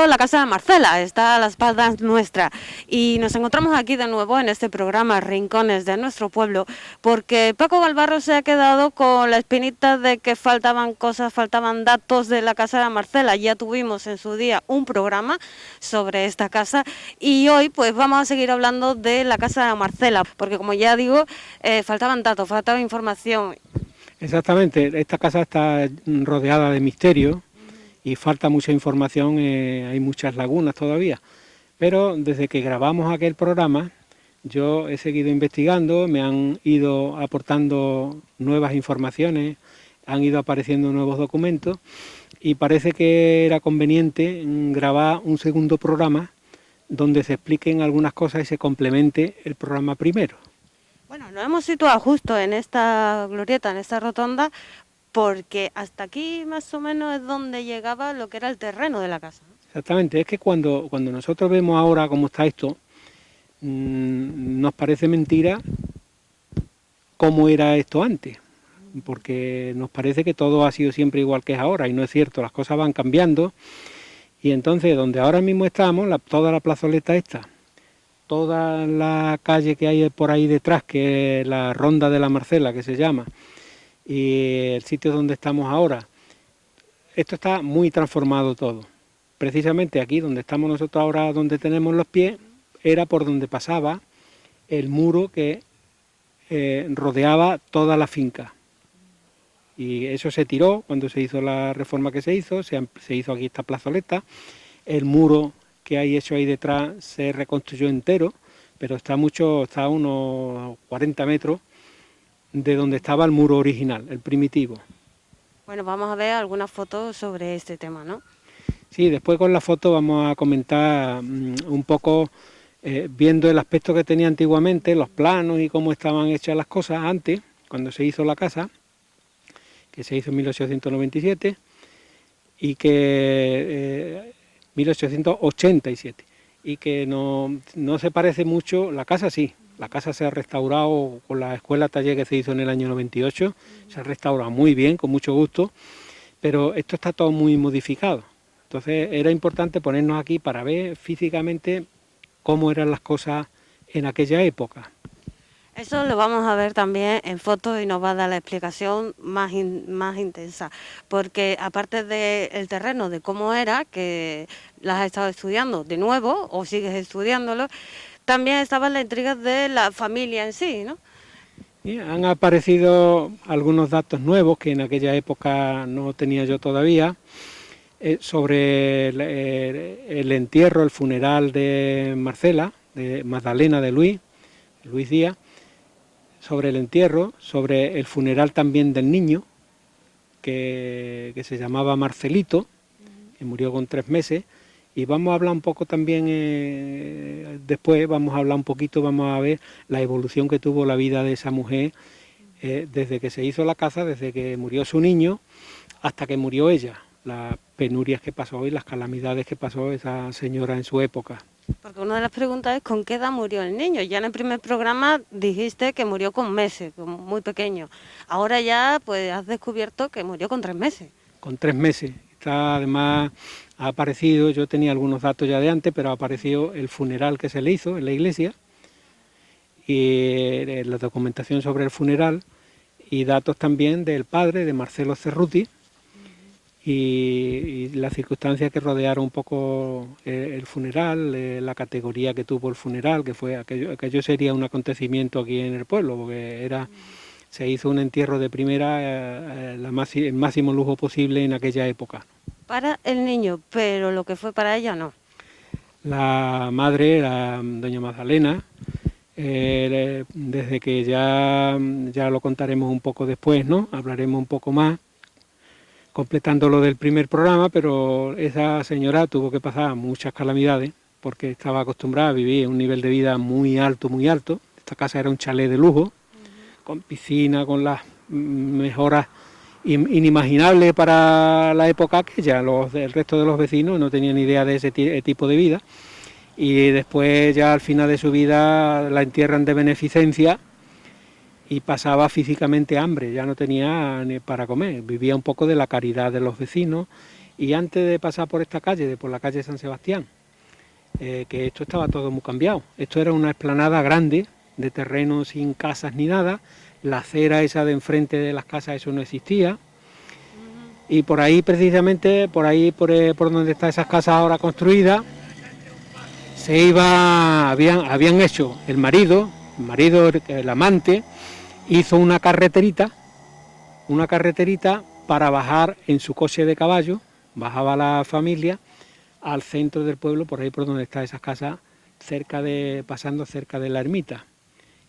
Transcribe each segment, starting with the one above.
visto la casa de Marcela, está a la espalda nuestra. Y nos encontramos aquí de nuevo en este programa Rincones de nuestro pueblo, porque Paco Galvarro se ha quedado con la espinita de que faltaban cosas, faltaban datos de la casa de Marcela. Ya tuvimos en su día un programa sobre esta casa y hoy pues vamos a seguir hablando de la casa de Marcela, porque como ya digo, faltaban datos, faltaba información. Exactamente, esta casa está rodeada de misterio y falta mucha información, hay muchas lagunas todavía, pero desde que grabamos aquel programa yo he seguido investigando, me han ido aportando nuevas informaciones, han ido apareciendo nuevos documentos y parece que era conveniente grabar un segundo programa donde se expliquen algunas cosas y se complemente el programa primero. Bueno, nos hemos situado justo en esta glorieta, en esta rotonda, porque hasta aquí más o menos es donde llegaba lo que era el terreno de la casa. Exactamente, es que cuando nosotros vemos ahora cómo está esto, nos parece mentira cómo era esto antes, porque nos parece que todo ha sido siempre igual que es ahora, y no es cierto, las cosas van cambiando, y entonces donde ahora mismo estamos, toda la plazoleta esta, toda la calle que hay por ahí detrás, que es la Ronda de la Marcela, que se llama, y el sitio donde estamos ahora, esto está muy transformado todo. Precisamente aquí donde estamos nosotros ahora, donde tenemos los pies, era por donde pasaba el muro que rodeaba toda la finca. Y eso se tiró cuando se hizo la reforma que se hizo aquí esta plazoleta, el muro que hay hecho ahí detrás se reconstruyó entero, pero está a unos 40 metros de donde estaba el muro original, el primitivo. Bueno, vamos a ver algunas fotos sobre este tema, ¿no? Sí, después con la foto vamos a comentar un poco, viendo el aspecto que tenía antiguamente, los planos y cómo estaban hechas las cosas antes, cuando se hizo la casa, que se hizo en 1897, y que 1887, y que no se parece mucho, la casa sí, la casa se ha restaurado con la escuela taller que se hizo en el año 98, se ha restaurado muy bien, con mucho gusto, pero esto está todo muy modificado. Entonces era importante ponernos aquí para ver físicamente cómo eran las cosas en aquella época. Eso lo vamos a ver también en fotos y nos va a dar la explicación más intensa, porque aparte del terreno, de cómo era, que las has estado estudiando de nuevo o sigues estudiándolo, también estaban las intrigas de la familia en sí, ¿no? Y han aparecido algunos datos nuevos que en aquella época no tenía yo todavía, sobre el entierro, el funeral de Marcela, de Magdalena de Luis Díaz, sobre el entierro, sobre el funeral también del niño, que se llamaba Marcelito, que murió con 3 meses, y vamos a hablar un poco también, después vamos a hablar un poquito, vamos a ver la evolución que tuvo la vida de esa mujer, desde que se hizo la casa, desde que murió su niño, hasta que murió ella, las penurias que pasó y las calamidades que pasó esa señora en su época. Porque una de las preguntas es ¿con qué edad murió el niño? Ya en el primer programa dijiste que murió con meses, muy pequeño. Ahora ya pues has descubierto que murió con 3 meses. Con 3 meses. Además ha aparecido, yo tenía algunos datos ya de antes, pero ha aparecido el funeral que se le hizo en la iglesia y la documentación sobre el funeral y datos también del padre, de Marcelo Cerruti, y las circunstancias que rodearon un poco el funeral, la categoría que tuvo el funeral, que fue aquello sería un acontecimiento aquí en el pueblo, porque se hizo un entierro de primera, el máximo lujo posible en aquella época. Para el niño, pero lo que fue para ella no. La madre, la doña Magdalena, desde que ya lo contaremos un poco después, ¿no? Hablaremos un poco más, completando lo del primer programa, pero esa señora tuvo que pasar muchas calamidades porque estaba acostumbrada a vivir en un nivel de vida muy alto, muy alto. Esta casa era un chalet de lujo, con piscina, con las mejoras inimaginables para la época aquella. El resto de los vecinos no tenían ni idea de ese tipo de vida. Y después ya al final de su vida la entierran de beneficencia y pasaba físicamente hambre, ya no tenía ni para comer, vivía un poco de la caridad de los vecinos Y antes de pasar por esta calle, por la calle San Sebastián, que esto estaba todo muy cambiado. Esto era una explanada grande, de terreno sin casas ni nada. La acera esa de enfrente de las casas, eso no existía. Y por ahí precisamente, por donde están esas casas ahora construidas, habían hecho el marido, el amante, hizo una carreterita para bajar en su coche de caballo, bajaba la familia al centro del pueblo, por ahí por donde están esas casas, pasando cerca de la ermita.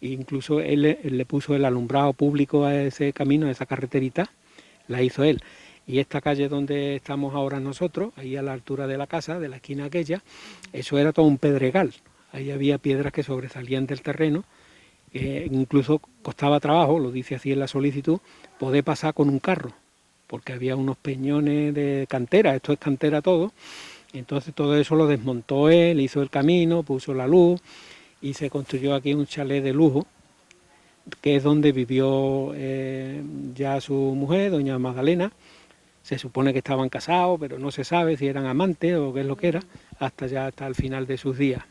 E incluso él le puso el alumbrado público a ese camino, a esa carreterita, la hizo él. Y esta calle donde estamos ahora nosotros, ahí a la altura de la casa, de la esquina aquella, eso era todo un pedregal. Ahí había piedras que sobresalían del terreno, incluso costaba trabajo, lo dice así en la solicitud, poder pasar con un carro, porque había unos peñones de cantera, esto es cantera todo. Entonces todo eso lo desmontó él, hizo el camino, puso la luz y se construyó aquí un chalet de lujo, que es donde vivió ya su mujer, doña Magdalena. Se supone que estaban casados, pero no se sabe si eran amantes o qué es lo que era, hasta el final de sus días.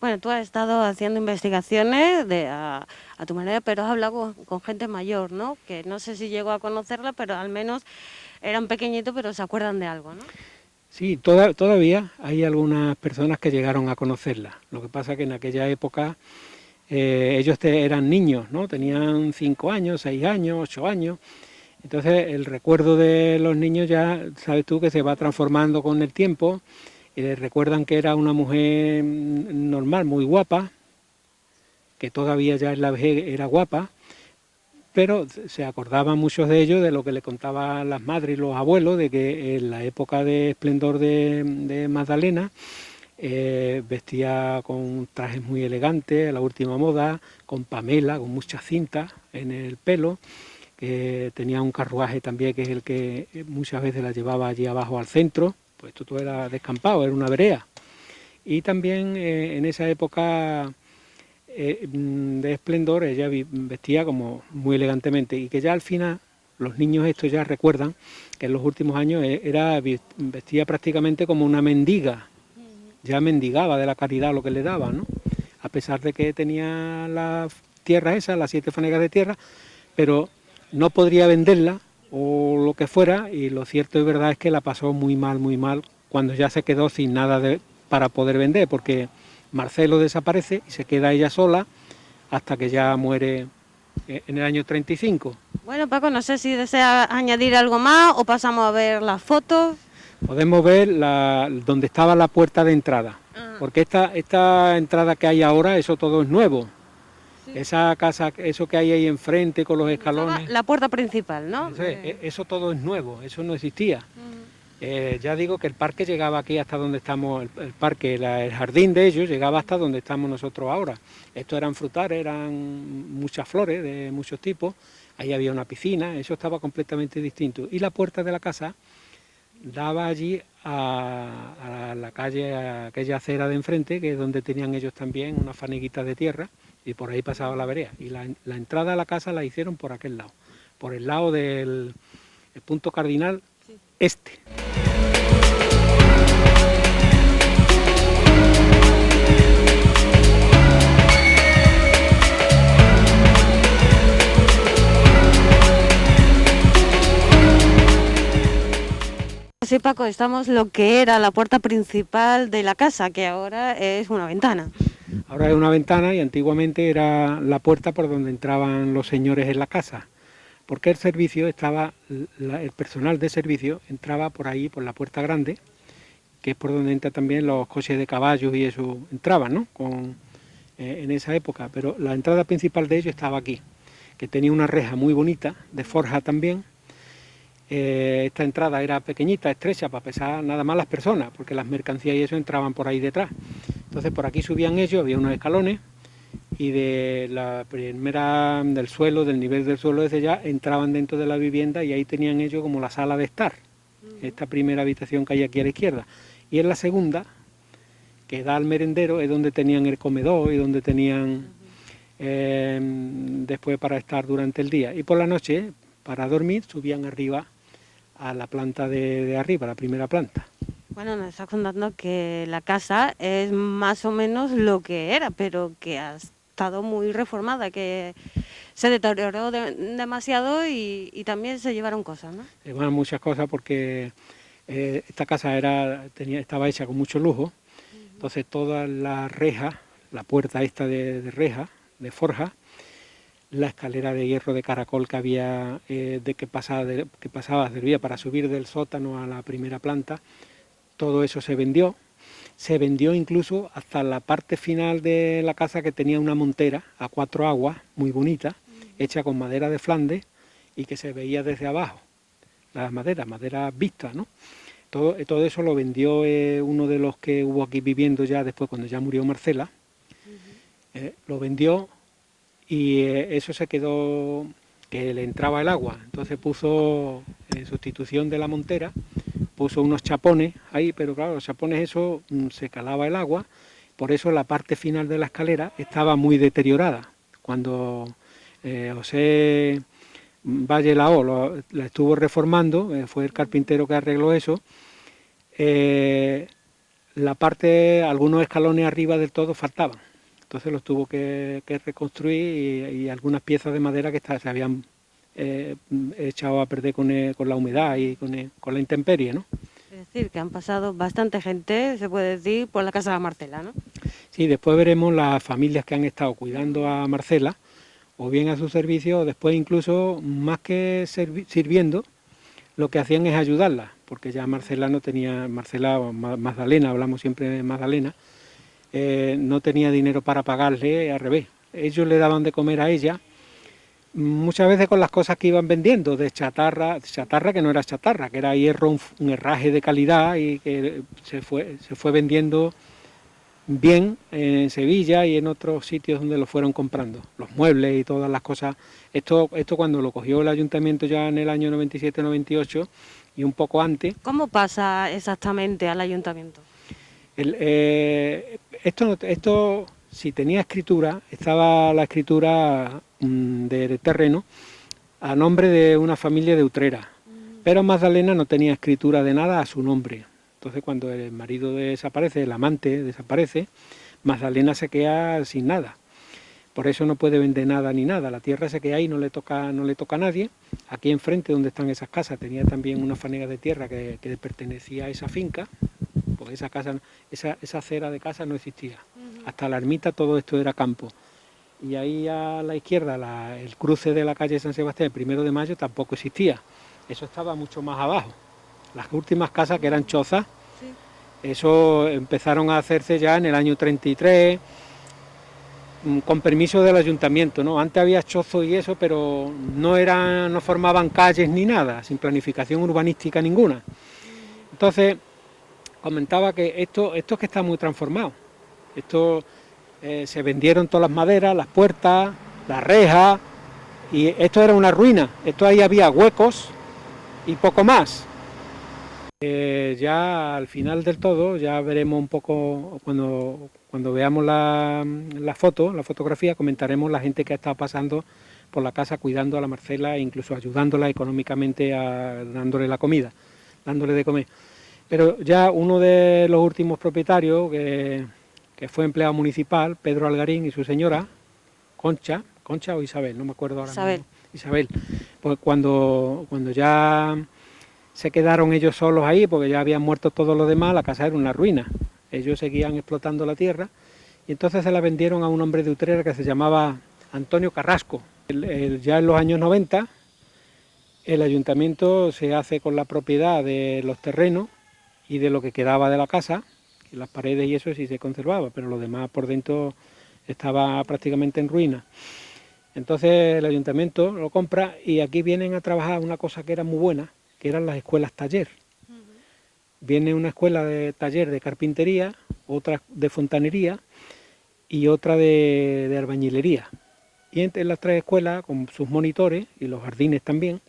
Bueno, tú has estado haciendo investigaciones a tu manera, pero has hablado con gente mayor, ¿no? Que no sé si llegó a conocerla, pero al menos eran pequeñitos, pero se acuerdan de algo, ¿no? Sí, todavía hay algunas personas que llegaron a conocerla. Lo que pasa que en aquella época ellos eran niños, ¿no? Tenían 5 años, 6 años, 8 años. Entonces el recuerdo de los niños ya, sabes tú, que se va transformando con el tiempo. Y les recuerdan que era una mujer normal, muy guapa, que todavía ya en la vejez era guapa, pero se acordaban muchos de ellos de lo que le contaban las madres y los abuelos, de que en la época de esplendor de Magdalena vestía con trajes muy elegantes, a la última moda, con pamela, con muchas cintas en el pelo, que tenía un carruaje también, que es el que muchas veces la llevaba allí abajo al centro, pues esto todo era descampado, era una vereda. Y también en esa época de esplendor ella vestía como muy elegantemente, y que ya al final los niños estos ya recuerdan que en los últimos años vestía prácticamente como una mendiga, ya mendigaba de la caridad lo que le daba, ¿no? A pesar de que tenía la tierra esa, las 7 fanegas de tierra, pero no podría venderla o lo que fuera, y lo cierto y verdad es que la pasó muy mal cuando ya se quedó sin nada para poder vender, porque Marcelo desaparece y se queda ella sola hasta que ya muere en el año 35. Bueno, Paco, no sé si desea añadir algo más o pasamos a ver las fotos. Podemos ver donde estaba la puerta de entrada, porque esta entrada que hay ahora, eso todo es nuevo. Sí. Esa casa, eso que hay ahí enfrente con los escalones... La puerta principal, ¿no? Eso todo es nuevo, eso no existía. Ya digo que el parque llegaba aquí hasta donde estamos, el parque, el jardín de ellos llegaba hasta donde estamos nosotros ahora. Estos eran frutales, eran muchas flores de muchos tipos, ahí había una piscina, eso estaba completamente distinto. Y la puerta de la casa daba allí a la calle, a aquella acera de enfrente, que es donde tenían ellos también unas faneguitas de tierra, y por ahí pasaba la vereda. Y la entrada a la casa la hicieron por aquel lado, por el lado del punto cardinal este. Sí, Paco, estamos lo que era la puerta principal de la casa, que ahora es una ventana. Ahora es una ventana y antiguamente era la puerta por donde entraban los señores en la casa, porque el personal de servicio entraba por ahí, por la puerta grande, que es por donde entran también los coches de caballos y eso entraban, ¿no? En esa época, pero la entrada principal de ellos estaba aquí, que tenía una reja muy bonita, de forja también. Esta entrada era pequeñita, estrecha, para pesar nada más las personas, porque las mercancías y eso entraban por ahí detrás. Entonces por aquí subían ellos, había unos escalones, y de la primera del suelo, del nivel del suelo desde ya, entraban dentro de la vivienda y ahí tenían ellos como la sala de estar, esta primera habitación que hay aquí a la izquierda. Y en la segunda, que da al merendero, es donde tenían el comedor y donde tenían después para estar durante el día. Y por la noche, para dormir, subían arriba a la planta de arriba, la primera planta. Bueno, nos estás contando que la casa es más o menos lo que era, pero que ha estado muy reformada, que se deterioró demasiado y también se llevaron cosas, ¿no? Se llevaron muchas cosas porque esta casa estaba hecha con mucho lujo, entonces todas las rejas, la puerta esta de reja, de forja, la escalera de hierro de caracol que había, que pasaba, servía para subir del sótano a la primera planta, todo eso se vendió incluso hasta la parte final de la casa, que tenía una montera a 4 aguas, muy bonita, hecha con madera de Flandes y que se veía desde abajo, la madera vista, ¿no? Todo eso lo vendió uno de los que hubo aquí viviendo ya después, cuando ya murió Marcela, lo vendió y eso se quedó, que le entraba el agua, entonces puso, en sustitución de la montera, puso unos chapones ahí, pero claro, los chapones eso se calaba el agua, por eso la parte final de la escalera estaba muy deteriorada. Cuando José Valle Lao la estuvo reformando, fue el carpintero que arregló eso, la parte, algunos escalones arriba del todo faltaban, entonces los tuvo que reconstruir y algunas piezas de madera que se habían echado a perder con la humedad y con la intemperie, ¿no? Es decir, que han pasado bastante gente, se puede decir, por la casa de Marcela, ¿no? Sí, después veremos las familias que han estado cuidando a Marcela, o bien a su servicio, o después incluso, más que sirviendo, lo que hacían es ayudarla, porque ya Marcela no tenía, Magdalena, hablamos siempre de Magdalena, no tenía dinero para pagarle, al revés. Ellos le daban de comer a ella, muchas veces con las cosas que iban vendiendo, de chatarra que no era chatarra, que era hierro, un herraje de calidad y que se fue vendiendo bien en Sevilla y en otros sitios donde lo fueron comprando, los muebles y todas las cosas. Esto cuando lo cogió el ayuntamiento ya en el año 97-98 y un poco antes. ¿Cómo pasa exactamente al ayuntamiento? Esto, si tenía escritura, estaba la escritura de terreno a nombre de una familia de Utrera, pero Magdalena no tenía escritura de nada a su nombre. Entonces cuando el marido desaparece, el amante desaparece, Magdalena se queda sin nada. Por eso no puede vender nada ni nada, la tierra se queda ahí, no le toca a nadie. Aquí enfrente donde están esas casas tenía también una fanega de tierra que pertenecía a esa finca, porque esa acera de casa no existía. Hasta la ermita todo esto era campo. Y ahí a la izquierda, el cruce de la calle San Sebastián, el 1 de Mayo, tampoco existía. Eso estaba mucho más abajo. Las últimas casas, que eran chozas, eso empezaron a hacerse ya en el año 33, con permiso del ayuntamiento, ¿no? Antes había chozos y eso, pero no formaban calles ni nada, sin planificación urbanística ninguna. Entonces, comentaba que esto es que está muy transformado. Esto se vendieron todas las maderas, las puertas, las rejas, y esto era una ruina. Esto ahí había huecos y poco más. Ya al final del todo, ya veremos un poco, cuando veamos la fotografía, comentaremos la gente que ha estado pasando por la casa cuidando a la Marcela e incluso ayudándola económicamente, dándole la comida, dándole de comer. Pero ya uno de los últimos propietarios, que fue empleado municipal, Pedro Algarín, y su señora, Concha o Isabel, no me acuerdo ahora mismo. Isabel, pues cuando ya se quedaron ellos solos ahí, porque ya habían muerto todos los demás, la casa era una ruina. Ellos seguían explotando la tierra, y entonces se la vendieron a un hombre de Utrera que se llamaba Antonio Carrasco. Ya en los años 90, el ayuntamiento se hace con la propiedad de los terrenos y de lo que quedaba de la casa, y las paredes y eso sí se conservaba, pero lo demás por dentro estaba prácticamente en ruina. Entonces el ayuntamiento lo compra y aquí vienen a trabajar una cosa que era muy buena, que eran las escuelas taller. Viene una escuela de taller de carpintería, otra de fontanería y otra de albañilería. Y entre las 3 escuelas, con sus monitores y los jardines también,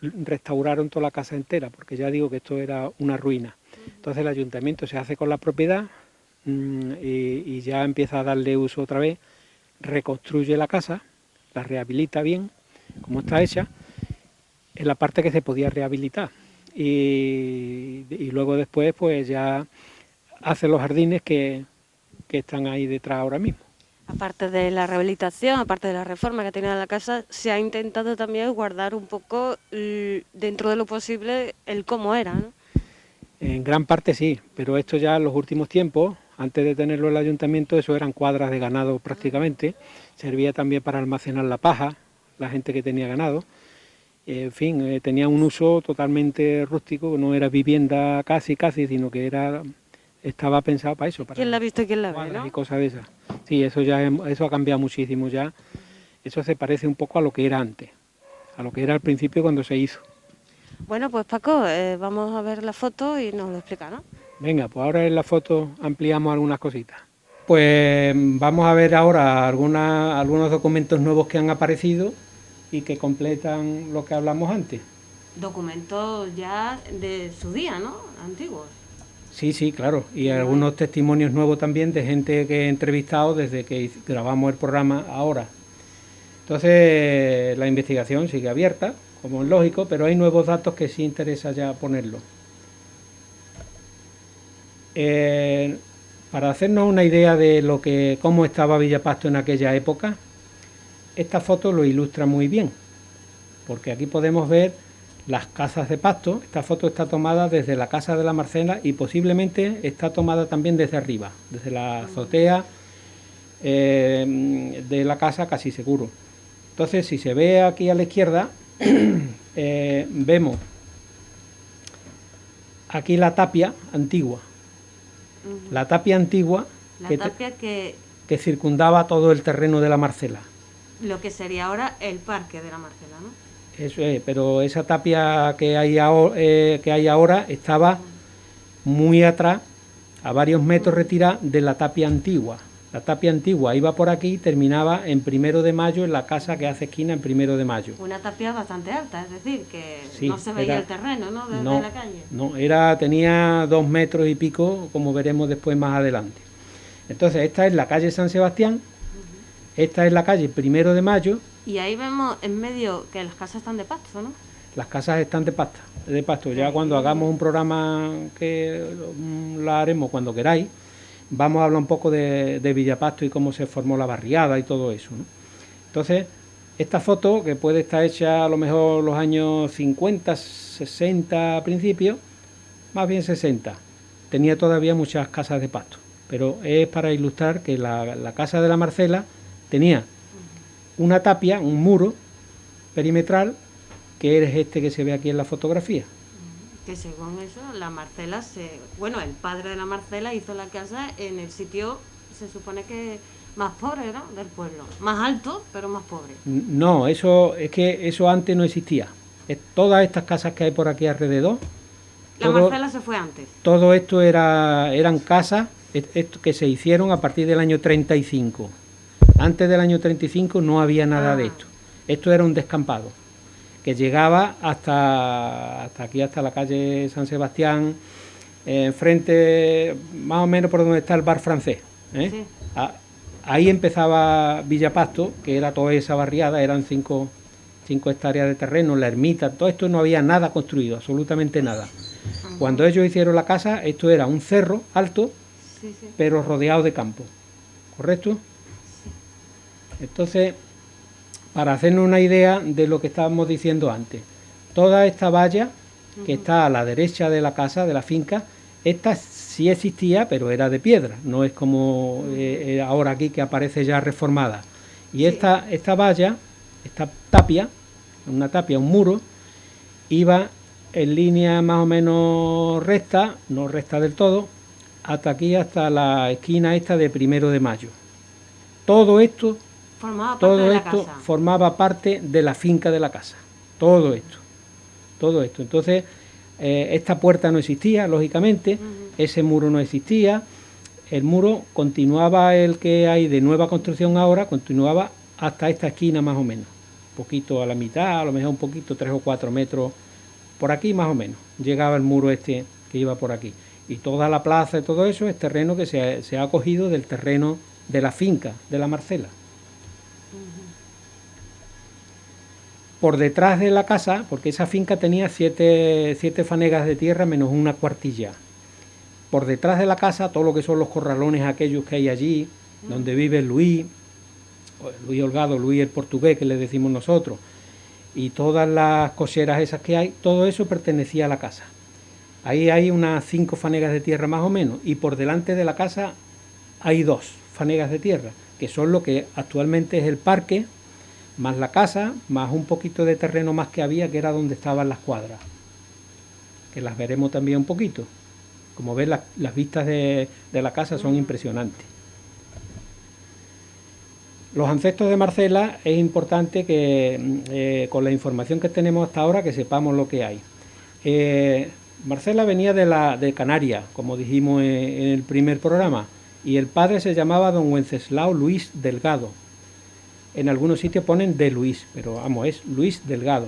restauraron toda la casa entera, porque ya digo que esto era una ruina. Entonces el ayuntamiento se hace con la propiedad y ya empieza a darle uso otra vez, reconstruye la casa, la rehabilita bien, como está hecha, en la parte que se podía rehabilitar. y luego después pues ya hace los jardines que están ahí detrás ahora mismo. Aparte de la rehabilitación, aparte de la reforma que ha tenido la casa, se ha intentado también guardar un poco, dentro de lo posible, el cómo era, ¿no? En gran parte sí, pero esto ya en los últimos tiempos, antes de tenerlo el ayuntamiento, eso eran cuadras de ganado prácticamente, servía también para almacenar la paja, la gente que tenía ganado, en fin, tenía un uso totalmente rústico, no era vivienda casi, sino que estaba pensado para eso, para ¿Quién la ha visto y quién la ve, cuadras no? y cosas de esas. Sí, eso ha cambiado muchísimo ya, eso se parece un poco a lo que era antes, a lo que era al principio cuando se hizo. Bueno, pues Paco, vamos a ver la foto y nos lo explica, ¿no? Venga, pues ahora en la foto ampliamos algunas cositas. Pues vamos a ver ahora algunos documentos nuevos que han aparecido y que completan lo que hablamos antes. Documentos ya de su día, ¿no? Antiguos. Sí, claro, y algunos testimonios nuevos también de gente que he entrevistado desde que grabamos el programa ahora. Entonces la investigación sigue abierta, como es lógico, pero hay nuevos datos que sí interesa ya ponerlos. Para hacernos una idea de cómo estaba Villapasto en aquella época, esta foto lo ilustra muy bien, porque aquí podemos ver las casas de pasto. Esta foto está tomada desde la casa de la Marcela y posiblemente está tomada también desde arriba, desde la azotea de la casa, casi seguro. Entonces, si se ve aquí a la izquierda, vemos aquí la tapia antigua. La tapia antigua que circundaba todo el terreno de la Marcela. Lo que sería ahora el parque de la Marcela, ¿no? Eso es, pero esa tapia que hay ahora estaba muy atrás, a varios metros retirada de la tapia antigua. La tapia antigua iba por aquí y terminaba en 1 de Mayo, en la casa que hace esquina en 1 de Mayo. Una tapia bastante alta, es decir, que sí, no se veía el terreno, ¿no? Desde la calle. No, tenía 2 metros y pico, como veremos después más adelante. Entonces, esta es la calle San Sebastián, esta es la calle 1 de Mayo. Y ahí vemos en medio que las casas están de pasto, ¿no? Las casas están de pasto. Ya cuando hagamos un programa que lo haremos cuando queráis, vamos a hablar un poco de Villapasto y cómo se formó la barriada y todo eso, ¿no? Entonces, esta foto, que puede estar hecha a lo mejor los años 50, 60 a principios, más bien 60, tenía todavía muchas casas de pasto, pero es para ilustrar que la casa de la Marcela tenía una tapia, un muro perimetral, que es este que se ve aquí en la fotografía. Que según eso, la Marcela el padre de la Marcela hizo la casa en el sitio, se supone que más pobre, ¿no?, del pueblo. Más alto, pero más pobre. No, eso antes no existía. Todas estas casas que hay por aquí alrededor... La Marcela se fue antes. Todo esto eran casas que se hicieron a partir del año 35. Antes del año 35 no había nada de esto. Esto era un descampado que llegaba hasta aquí, hasta la calle San Sebastián, enfrente, más o menos por donde está el bar francés. Sí. Ahí empezaba Villapasto, que era toda esa barriada, eran 5 hectáreas de terreno, la ermita, todo esto no había nada construido, absolutamente nada. Cuando ellos hicieron la casa, esto era un cerro alto, pero rodeado de campo, ¿correcto? Entonces, para hacernos una idea de lo que estábamos diciendo antes, toda esta valla que está a la derecha de la casa, de la finca, esta sí existía, pero era de piedra, no es como ahora aquí que aparece ya reformada. Y esta valla, esta tapia, un muro, iba en línea más o menos recta, no recta del todo, hasta aquí, hasta la esquina esta de 1 de Mayo. Todo esto formaba parte de la finca de la casa. Todo esto. Entonces, esta puerta no existía, lógicamente, ese muro no existía. El muro continuaba, el que hay de nueva construcción ahora, continuaba hasta esta esquina más o menos. Un poquito a la mitad, a lo mejor un poquito, 3 o 4 metros, por aquí más o menos. Llegaba el muro este que iba por aquí. Y toda la plaza y todo eso es terreno que se ha cogido del terreno de la finca de la Marcela. por detrás de la casa, porque esa finca tenía siete fanegas de tierra menos una cuartilla. Por detrás de la casa, todo lo que son los corralones aquellos que hay allí, donde vive Luis Holgado, Luis el portugués, que le decimos nosotros, y todas las cocheras esas que hay, todo eso pertenecía a la casa. Ahí hay unas 5 fanegas de tierra más o menos, y por delante de la casa hay 2 fanegas de tierra, que son lo que actualmente es el parque, más la casa, más un poquito de terreno más que había, que era donde estaban las cuadras, que las veremos también un poquito. Como ves, las vistas de la casa son impresionantes. Los ancestros de Marcela es importante que con la información que tenemos hasta ahora que sepamos lo que hay. Marcela venía de Canarias, como dijimos en el primer programa, y el padre se llamaba don Wenceslao Luis Delgado. En algunos sitios ponen de Luis, pero vamos, es Luis Delgado.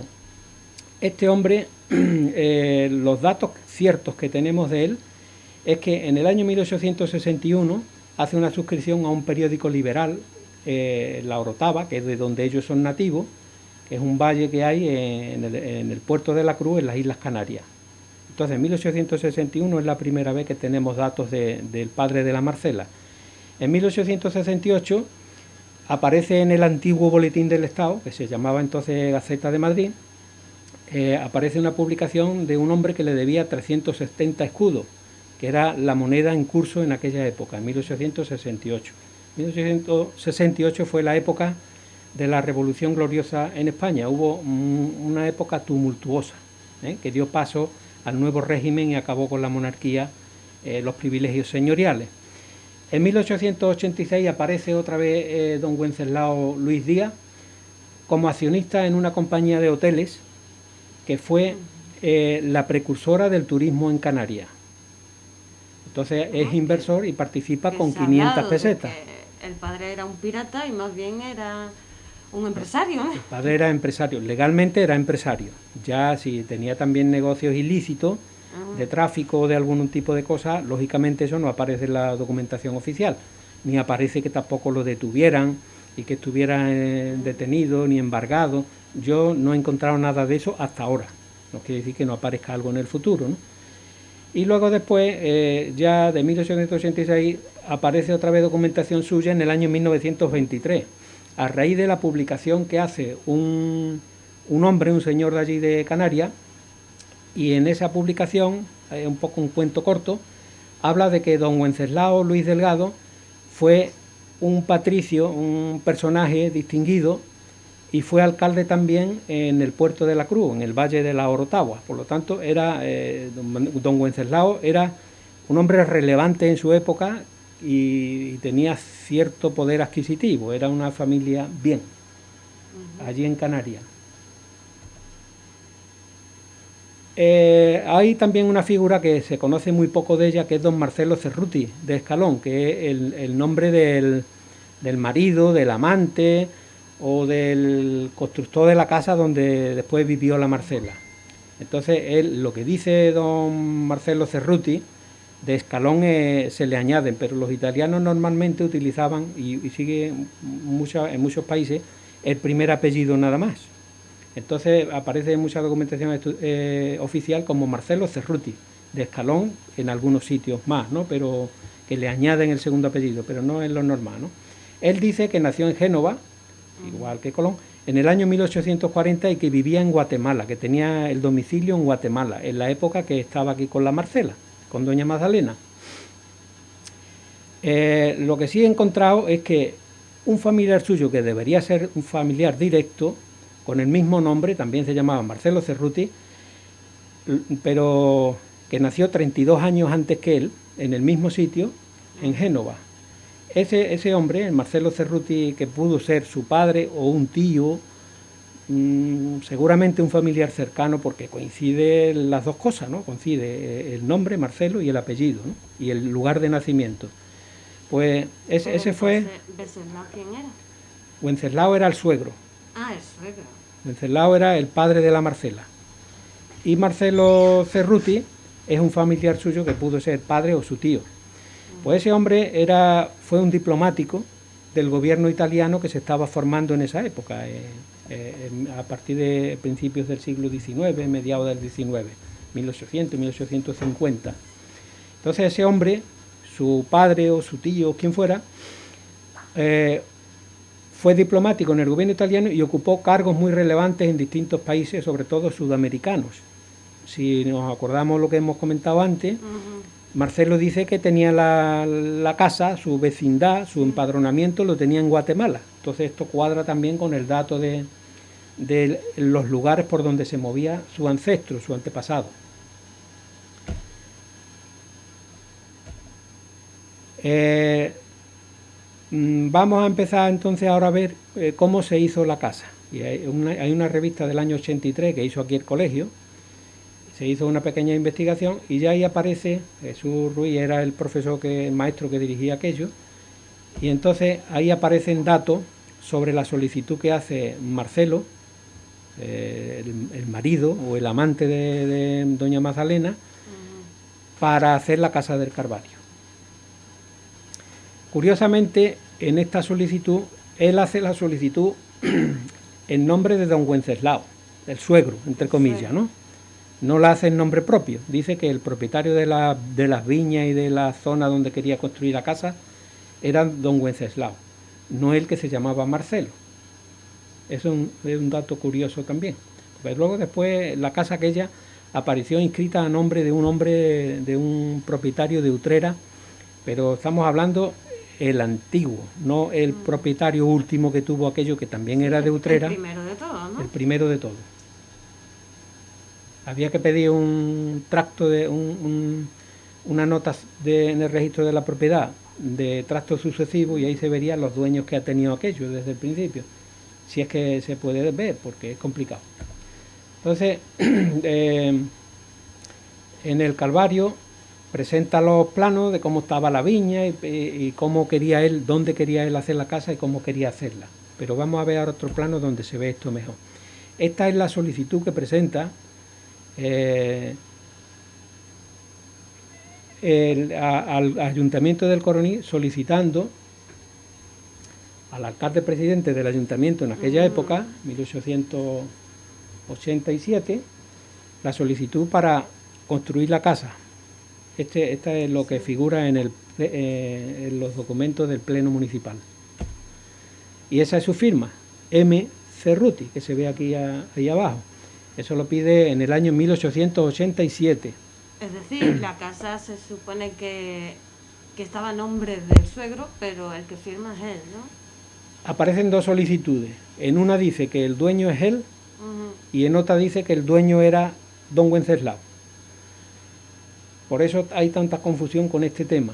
Este hombre, los datos ciertos que tenemos de él, es que en el año 1861 hace una suscripción a un periódico liberal, La Orotava, que es de donde ellos son nativos, que es un valle que hay en el puerto de la Cruz, en las Islas Canarias. Entonces, en 1861 es la primera vez que tenemos datos del padre de la Marcela. En 1868 aparece en el antiguo Boletín del Estado, que se llamaba entonces Gaceta de Madrid, aparece una publicación de un hombre que le debía 370 escudos, que era la moneda en curso en aquella época, en 1868. 1868 fue la época de la Revolución Gloriosa en España. Hubo una época tumultuosa, que dio paso al nuevo régimen y acabó con la monarquía, los privilegios señoriales. En 1886 aparece otra vez don Wenceslao Luis Díaz como accionista en una compañía de hoteles que fue la precursora del turismo en Canarias. Entonces es inversor y participa con 500 pesetas. El padre era un pirata y más bien era un empresario, ¿no? El padre era empresario, legalmente era empresario. Ya si tenía también negocios ilícitos de tráfico o de algún tipo de cosa, lógicamente eso no aparece en la documentación oficial, ni aparece que tampoco lo detuvieran y que estuviera detenido ni embargado. Yo no he encontrado nada de eso hasta ahora. No quiere decir que no aparezca algo en el futuro, ¿no? Y luego después, ya de 1886, aparece otra vez documentación suya en el año 1923, a raíz de la publicación que hace un hombre, un señor de allí de Canarias, y en esa publicación, un poco un cuento corto, habla de que don Wenceslao Luis Delgado fue un patricio, un personaje distinguido, y fue alcalde también en el puerto de la Cruz, en el valle de la Orotava. Por lo tanto, era don Wenceslao era un hombre relevante en su época y tenía cierto poder adquisitivo. Era una familia bien, allí en Canarias. Hay también una figura que se conoce muy poco de ella, que es don Marcelo Cerruti, de Escalón, que es el nombre del marido, del amante o del constructor de la casa donde después vivió la Marcela. Entonces, él, lo que dice don Marcelo Cerruti, de Escalón se le añaden, pero los italianos normalmente utilizaban, y sigue en muchos países, el primer apellido nada más. Entonces aparece en mucha documentación oficial como Marcelo Cerruti, de Escalón, en algunos sitios más, ¿no? Pero que le añaden el segundo apellido, pero no es lo normal, ¿no? Él dice que nació en Génova, igual que Colón, en el año 1840 y que vivía en Guatemala, que tenía el domicilio en Guatemala, en la época que estaba aquí con la Marcela, con doña Magdalena. Lo que sí he encontrado es que un familiar suyo, que debería ser un familiar directo, con el mismo nombre, también se llamaba Marcelo Cerruti, pero que nació 32 años antes que él, en el mismo sitio, en Génova. Ese hombre, el Marcelo Cerruti, que pudo ser su padre o un tío, seguramente un familiar cercano, porque coincide las dos cosas, ¿no? Coincide el nombre, Marcelo, y el apellido, ¿no? Y el lugar de nacimiento. Pues ese fue... ¿Wenceslao quién era? Wenceslao era el suegro. Ah, el suegro. Wenceslao era el padre de la Marcela. Y Marcelo Cerruti es un familiar suyo que pudo ser padre o su tío. Pues ese hombre fue un diplomático del gobierno italiano que se estaba formando en esa época, a partir de principios del siglo XIX, mediados del XIX, 1800, 1850. Entonces ese hombre, su padre o su tío, quien fuera, fue diplomático en el gobierno italiano y ocupó cargos muy relevantes en distintos países, sobre todo sudamericanos. Si nos acordamos lo que hemos comentado antes, Marcelo dice que tenía la casa, su vecindad, su empadronamiento lo tenía en Guatemala. Entonces esto cuadra también con el dato de los lugares por donde se movía su ancestro, su antepasado. Vamos a empezar entonces ahora a ver cómo se hizo la casa. Y hay una revista del año 83 que hizo aquí el colegio. Se hizo una pequeña investigación y ya ahí aparece, Jesús Ruiz era el profesor, el maestro que dirigía aquello, y entonces ahí aparecen datos sobre la solicitud que hace Marcelo, el marido o el amante de doña Magdalena, para hacer la casa del Calvario. Curiosamente, en esta solicitud, él hace la solicitud en nombre de don Wenceslao, el suegro, entre comillas, ¿no? No la hace en nombre propio. Dice que el propietario de las viñas y de la zona donde quería construir la casa era don Wenceslao, no el que se llamaba Marcelo. Eso es un dato curioso también. Pues luego después la casa aquella apareció inscrita a nombre de un hombre, de un propietario de Utrera, pero estamos hablando el antiguo, no el propietario último que tuvo aquello, que también era de Utrera. El primero de todos, ¿no? El primero de todos. Había que pedir un tracto de una nota en el registro de la propiedad de tracto sucesivo y ahí se verían los dueños que ha tenido aquello desde el principio, si es que se puede ver, porque es complicado. Entonces, en el Calvario presenta los planos de cómo estaba la viña y cómo quería él, dónde quería él hacer la casa y cómo quería hacerla. Pero vamos a ver ahora otro plano donde se ve esto mejor. Esta es la solicitud que presenta al Ayuntamiento del Coronil, solicitando al alcalde presidente del ayuntamiento en aquella época, 1887, la solicitud para construir la casa. Esta es lo que figura en los documentos del Pleno Municipal. Y esa es su firma, M. Cerruti, que se ve aquí ahí abajo. Eso lo pide en el año 1887. Es decir, la casa se supone que estaba a nombre del suegro, pero el que firma es él, ¿no? Aparecen dos solicitudes. En una dice que el dueño es él y en otra dice que el dueño era don Wenceslao. Por eso hay tanta confusión con este tema.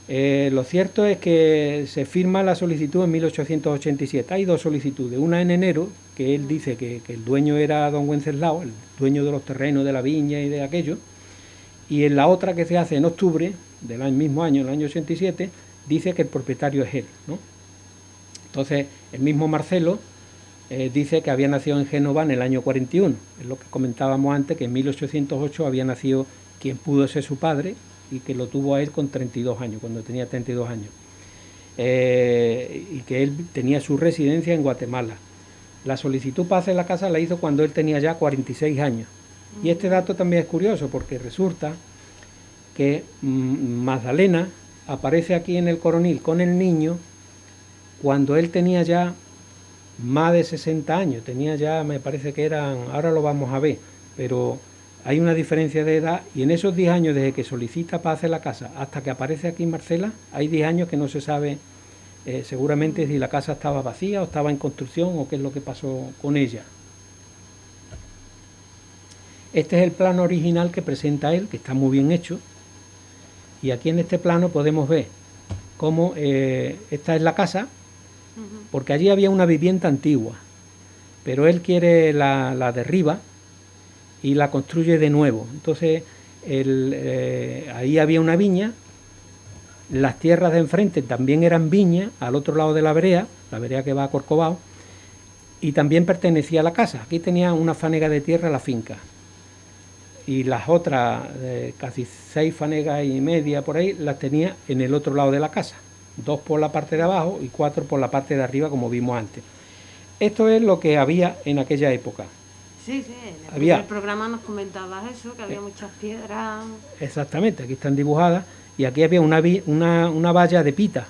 Lo cierto es que se firma la solicitud en 1887. Hay dos solicitudes, una en enero, que él dice que el dueño era don Wenceslao, el dueño de los terrenos de la viña y de aquello, y en la otra que se hace en octubre del mismo año, el año 87, dice que el propietario es él, ¿no? Entonces, el mismo Marcelo dice que había nacido en Génova en el año 41, es lo que comentábamos antes, que en 1808 había nacido quien pudo ser su padre, y que lo tuvo a él con 32 años, cuando tenía 32 años. Y que él tenía su residencia en Guatemala. La solicitud para hacer la casa la hizo cuando él tenía ya 46 años. Y este dato también es curioso, porque resulta que Magdalena aparece aquí en el Coronil con el niño cuando él tenía ya más de 60 años. Tenía ya, me parece que eran, ahora lo vamos a ver, pero hay una diferencia de edad, y en esos 10 años desde que solicita para hacer la casa hasta que aparece aquí Marcela, hay 10 años que no se sabe seguramente si la casa estaba vacía o estaba en construcción o qué es lo que pasó con ella. Este es el plano original que presenta él, que está muy bien hecho, y aquí en este plano podemos ver cómo esta es la casa, porque allí había una vivienda antigua, pero él quiere la derriba y la construye de nuevo. Entonces ahí había una viña, las tierras de enfrente también eran viña, al otro lado de la vereda que va a Corcovado, y también pertenecía a la casa. Aquí tenía una fanega de tierra la finca, y las otras casi 6 fanegas y media por ahí las tenía en el otro lado de la casa. 2 por la parte de abajo y 4 por la parte de arriba, como vimos antes. Esto es lo que había en aquella época. Sí, sí, en el programa nos comentabas eso, que había muchas piedras. Exactamente, aquí están dibujadas, y aquí había una valla de pita.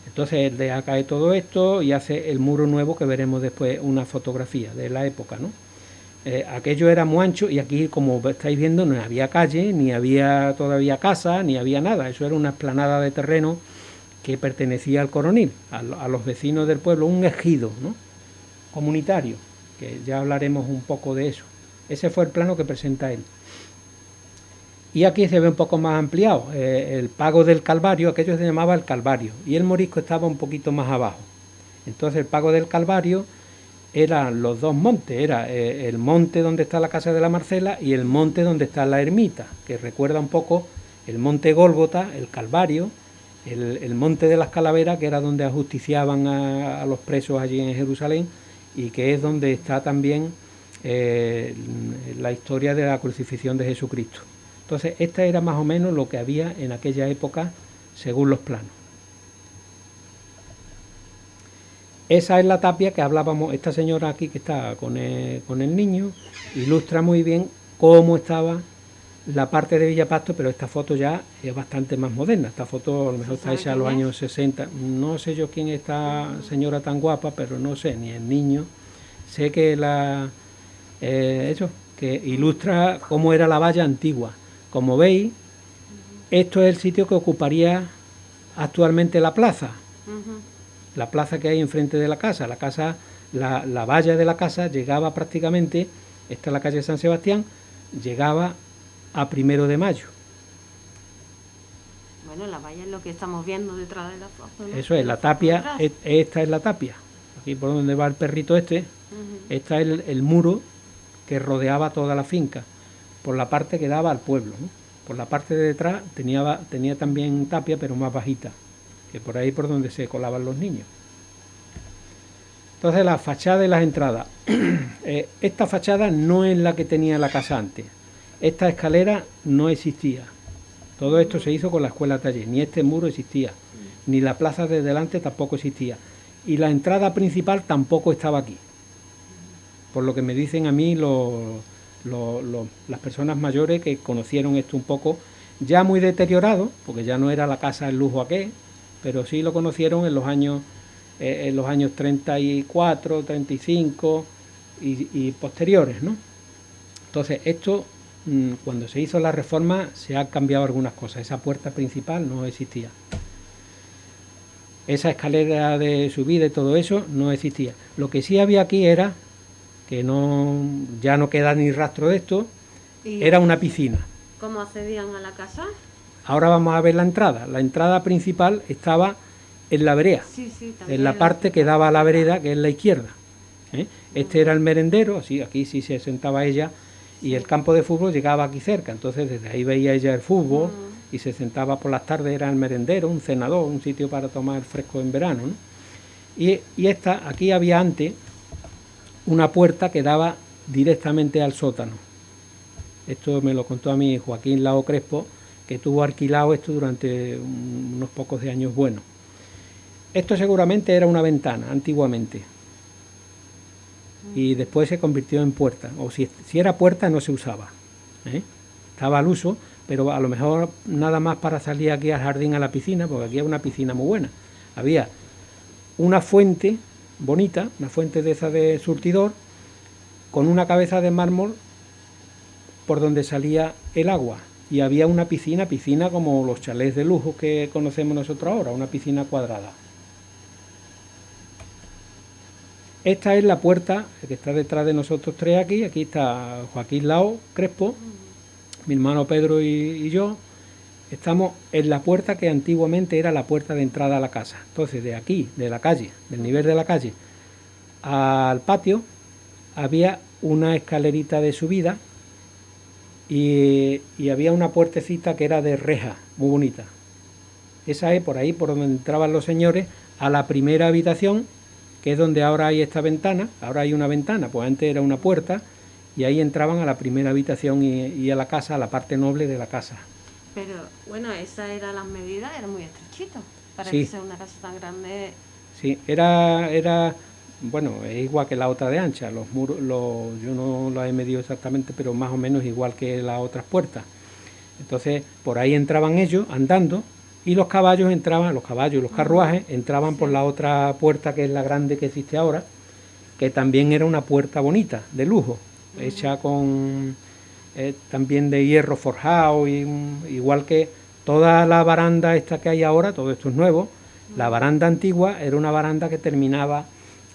Entonces él deja caer todo esto y hace el muro nuevo, que veremos después una fotografía de la época, ¿no? Aquello era muy ancho, y aquí, como estáis viendo, no había calle, ni había todavía casa, ni había nada. Eso era una explanada de terreno que pertenecía al coronel, a los vecinos del pueblo, un ejido, ¿no?, comunitario, que ya hablaremos un poco de eso. Ese fue el plano que presenta él. Y aquí se ve un poco más ampliado, el pago del Calvario. Aquello se llamaba el Calvario, y el Morisco estaba un poquito más abajo. Entonces el pago del Calvario eran los dos montes, era el monte donde está la casa de la Marcela y el monte donde está la ermita, que recuerda un poco el monte Gólgota, el Calvario, el monte de las Calaveras, que era donde ajusticiaban a los presos allí en Jerusalén, y que es donde está también la historia de la crucifixión de Jesucristo. Entonces, esta era más o menos lo que había en aquella época, según los planos. Esa es la tapia que hablábamos. Esta señora aquí, que está con el niño, ilustra muy bien cómo estaba la parte de Villapasto, pero esta foto ya es bastante más moderna. Esta foto a lo mejor está hecha en los años 60. No sé yo quién es esta señora tan guapa, pero no sé, ni el niño. Sé que eso, que ilustra cómo era la valla antigua. Como veis, esto es el sitio que ocuparía actualmente la plaza. La plaza que hay enfrente de la casa. La valla de la casa llegaba prácticamente, esta es la calle San Sebastián, llegaba a 1 de Mayo. Bueno, la valla es lo que estamos viendo detrás de la foto, ¿no? Eso es, la tapia, esta es la tapia. Aquí por donde va el perrito este, esta es el muro que rodeaba toda la finca, por la parte que daba al pueblo, ¿no? Por la parte de detrás tenía también tapia, pero más bajita, que por ahí por donde se colaban los niños. Entonces, la fachada y las entradas. Esta fachada no es la que tenía la casa antes. Esta escalera no existía. Todo esto se hizo con la escuela taller. Ni este muro existía, ni la plaza de delante tampoco existía. Y la entrada principal tampoco estaba aquí. Por lo que me dicen a mí las personas mayores que conocieron esto un poco, ya muy deteriorado, porque ya no era la casa del lujo aquel, pero sí lo conocieron en los años 34, 35 y posteriores, ¿no? Entonces, esto, cuando se hizo la reforma, se han cambiado algunas cosas. Esa puerta principal no existía. Esa escalera de subida y todo eso no existía. Lo que sí había aquí era, que ya no queda ni rastro de esto, era una piscina. ¿Cómo accedían a la casa? Ahora vamos a ver la entrada. La entrada principal estaba en la vereda, en la parte que daba a la vereda, que es la izquierda. Este era el merendero, así, aquí sí se sentaba ella, y el campo de fútbol llegaba aquí cerca. Entonces desde ahí veía ella el fútbol y se sentaba por las tardes, era el merendero, un cenador, un sitio para tomar fresco en verano, ¿no? Y aquí había antes una puerta que daba directamente al sótano. Esto me lo contó a mí Joaquín Lao Crespo, que tuvo alquilado esto durante unos pocos de años buenos. Esto seguramente era una ventana, antiguamente. Y después se convirtió en puerta. O si era puerta, no se usaba. Estaba al uso, pero a lo mejor nada más para salir aquí al jardín, a la piscina, porque aquí hay una piscina muy buena. Había una fuente bonita, una fuente de esa de surtidor, con una cabeza de mármol por donde salía el agua. Y había una piscina como los chalés de lujo que conocemos nosotros ahora, una piscina cuadrada. Esta es la puerta que está detrás de nosotros tres aquí. Aquí está Joaquín Lao Crespo, mi hermano Pedro y yo. Estamos en la puerta que antiguamente era la puerta de entrada a la casa. Entonces, de aquí, de la calle, del nivel de la calle, al patio, había una escalerita de subida y había una puertecita que era de reja, muy bonita. Esa es por ahí, por donde entraban los señores, a la primera habitación, que es donde ahora hay esta ventana. Ahora hay una ventana, pues antes era una puerta, y ahí entraban a la primera habitación y a la casa, a la parte noble de la casa. Pero, bueno, esas eran las medidas, era muy estrechito. para Sí. que sea una casa tan grande. Sí, bueno, es igual que la otra de ancha, los muros, yo no lo he medido exactamente, pero más o menos igual que las otras puertas. Entonces, por ahí entraban ellos andando y los caballos entraban, los carruajes entraban Sí. por la otra puerta que es la grande que existe ahora, que también era una puerta bonita, de lujo, hecha con también de hierro forjado, igual que toda la baranda esta que hay ahora, todo esto es nuevo. La baranda antigua era una baranda que terminaba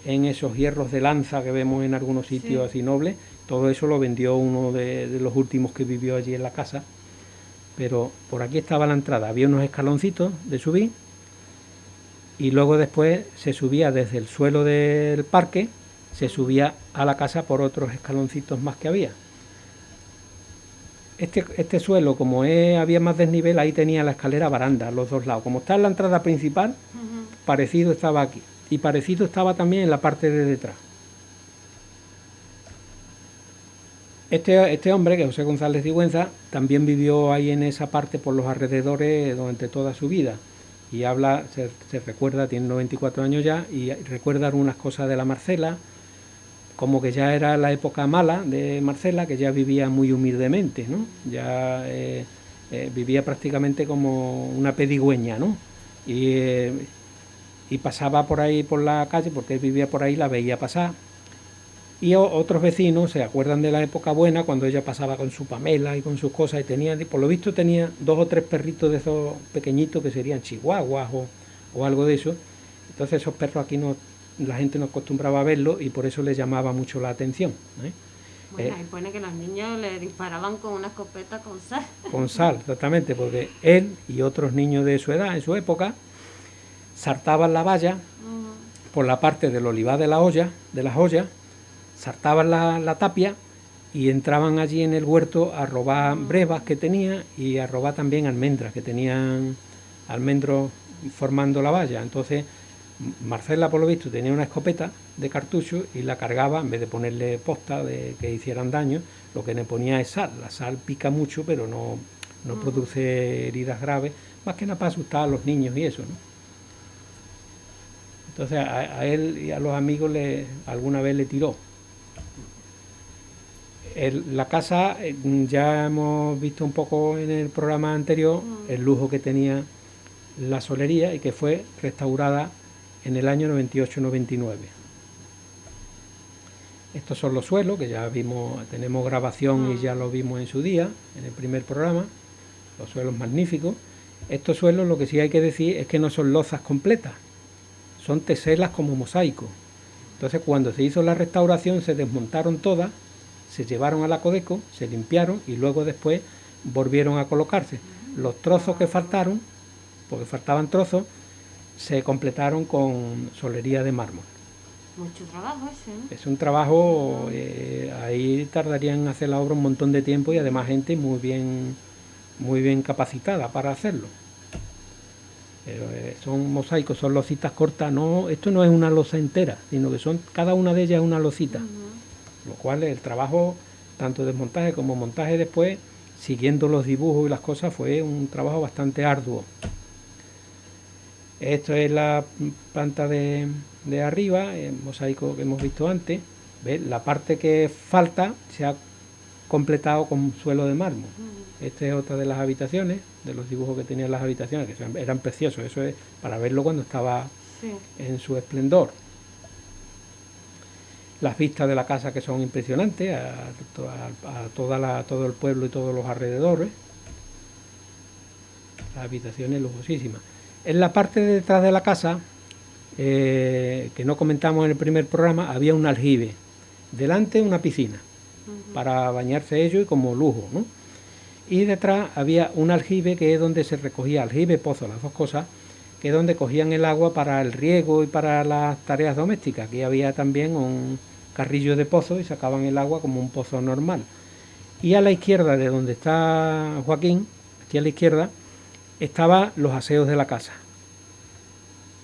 en esos hierros de lanza que vemos en algunos sitios así nobles. Todo eso lo vendió uno de los últimos que vivió allí en la casa. Pero por aquí estaba la entrada, había unos escaloncitos de subir y luego después se subía desde el suelo del parque, se subía a la casa por otros escaloncitos más que había. Este suelo, como había más desnivel, ahí tenía la escalera baranda a los dos lados. Como está en la entrada principal, parecido estaba aquí. Y parecido estaba también en la parte de detrás. Este hombre, que es José González Sigüenza, también vivió ahí en esa parte por los alrededores durante toda su vida. Y se recuerda, tiene 94 años ya, y recuerda algunas cosas de la Marcela, como que ya era la época mala de Marcela, que ya vivía muy humildemente, ¿no? Ya vivía prácticamente como una pedigüeña, ¿no? Y pasaba por ahí por la calle, porque él vivía por ahí, la veía pasar. Y otros vecinos se acuerdan de la época buena, cuando ella pasaba con su Pamela y con sus cosas, y por lo visto tenía 2 o 3 perritos de esos pequeñitos que serían chihuahuas o algo de eso. Entonces esos perros aquí no, la gente no acostumbraba a verlos y por eso les llamaba mucho la atención. Bueno, ahí pone que los niños le disparaban con una escopeta con sal. Con sal, exactamente, porque él y otros niños de su edad, en su época, saltaban la valla por la parte del olivar de las ollas, saltaban la tapia y entraban allí en el huerto a robar brevas que tenía y a robar también almendras, que tenían almendros formando la valla. Entonces Marcela, por lo visto, tenía una escopeta de cartucho y la cargaba, en vez de ponerle posta de que hicieran daño, lo que le ponía es sal. La sal pica mucho, pero no produce heridas graves, más que nada para asustar a los niños y eso, ¿no? Entonces a él y a los amigos alguna vez le tiró. La casa, ya hemos visto un poco en el programa anterior el lujo que tenía la solería y que fue restaurada en el año 98-99. Estos son los suelos, que ya vimos, tenemos grabación y ya lo vimos en su día, en el primer programa, los suelos magníficos. Estos suelos, lo que sí hay que decir es que no son lozas completas, son teselas como mosaico. Entonces cuando se hizo la restauración se desmontaron todas, se llevaron a la Codeco, se limpiaron y luego después volvieron a colocarse. Los trozos que faltaron, porque faltaban trozos, se completaron con solería de mármol. Mucho trabajo ese, ¿no? Es un trabajo, ahí tardarían en hacer la obra un montón de tiempo y además gente muy bien capacitada para hacerlo. Pero son mosaicos, son lositas cortas, esto no es una losa entera, sino que cada una de ellas es una losita. Lo cual el trabajo, tanto de montaje como montaje después, siguiendo los dibujos y las cosas, fue un trabajo bastante arduo. Esto es la planta de arriba, el mosaico que hemos visto antes. ¿Ves? La parte que falta se ha completado con suelo de mármol. Esta es otra de las habitaciones, de los dibujos que tenían las habitaciones, que eran preciosos. Eso es para verlo cuando estaba en su esplendor. Las vistas de la casa, que son impresionantes, a todo el pueblo y todos los alrededores. Las habitaciones lujosísimas. En la parte de detrás de la casa, que no comentamos en el primer programa, había un aljibe. Delante una piscina, para bañarse ellos y como lujo, ¿no? Y detrás había un aljibe que es donde se recogía, aljibe, pozo, las dos cosas, que es donde cogían el agua para el riego y para las tareas domésticas. Aquí había también un carrillo de pozo y sacaban el agua como un pozo normal. Y a la izquierda de donde está Joaquín, aquí a la izquierda, estaban los aseos de la casa.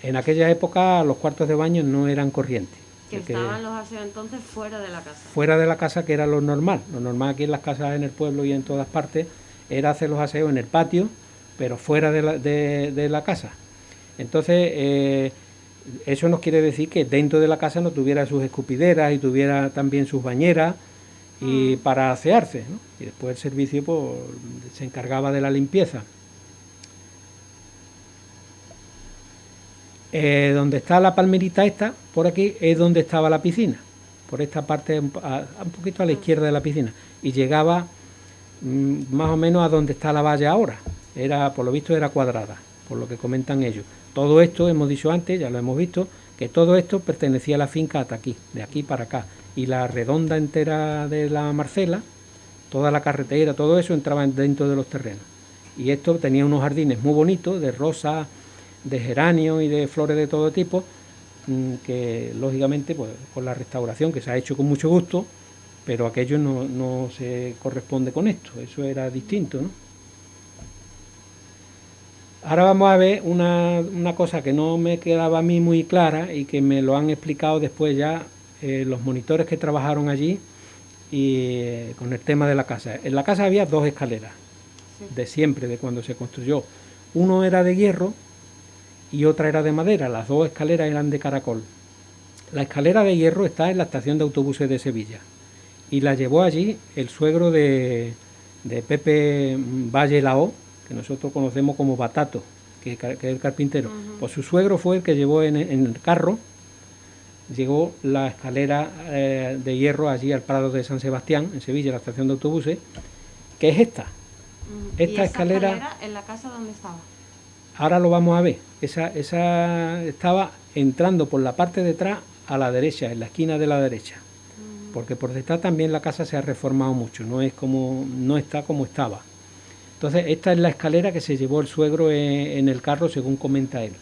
En aquella época los cuartos de baño no eran corrientes. Que estaban los aseos entonces fuera de la casa. Fuera de la casa, que era lo normal. Lo normal aquí en las casas en el pueblo y en todas partes era hacer los aseos en el patio, pero fuera de la casa. Entonces, eso nos quiere decir que dentro de la casa no tuviera sus escupideras y tuviera también sus bañeras y para asearse, ¿no? Y después el servicio pues, se encargaba de la limpieza. Donde está la palmerita esta, por aquí, es donde estaba la piscina, por esta parte un poquito a la izquierda de la piscina, y llegaba más o menos a donde está la valla ahora. Era, por lo visto era cuadrada, por lo que comentan ellos. Todo esto, hemos dicho antes, ya lo hemos visto, que todo esto pertenecía a la finca hasta aquí, de aquí para acá, y la redonda entera de la Marcela, toda la carretera, todo eso entraba dentro de los terrenos. Y esto tenía unos jardines muy bonitos, de rosas, de geranio y de flores de todo tipo, que lógicamente pues con la restauración que se ha hecho con mucho gusto, pero aquello no se corresponde con esto, eso era distinto, ¿no? Ahora vamos a ver una cosa que no me quedaba a mí muy clara y que me lo han explicado después ya los monitores que trabajaron allí y con el tema de la casa. En la casa había dos escaleras, sí, de siempre, de cuando se construyó. Uno era de hierro y otra era de madera, las dos escaleras eran de caracol. La escalera de hierro está en la estación de autobuses de Sevilla y la llevó allí el suegro de Pepe Valle Lao, que nosotros conocemos como Batato, que es el carpintero. Pues su suegro fue el que llevó en el carro, llegó la escalera de hierro allí al Prado de San Sebastián, en Sevilla, la estación de autobuses, que es esta. Esta escalera en la casa donde estaba. Ahora lo vamos a ver. Esa estaba entrando por la parte de atrás a la derecha, en la esquina de la derecha. Porque por detrás también la casa se ha reformado mucho, no está como estaba. Entonces esta es la escalera que se llevó el suegro en el carro, según comenta él.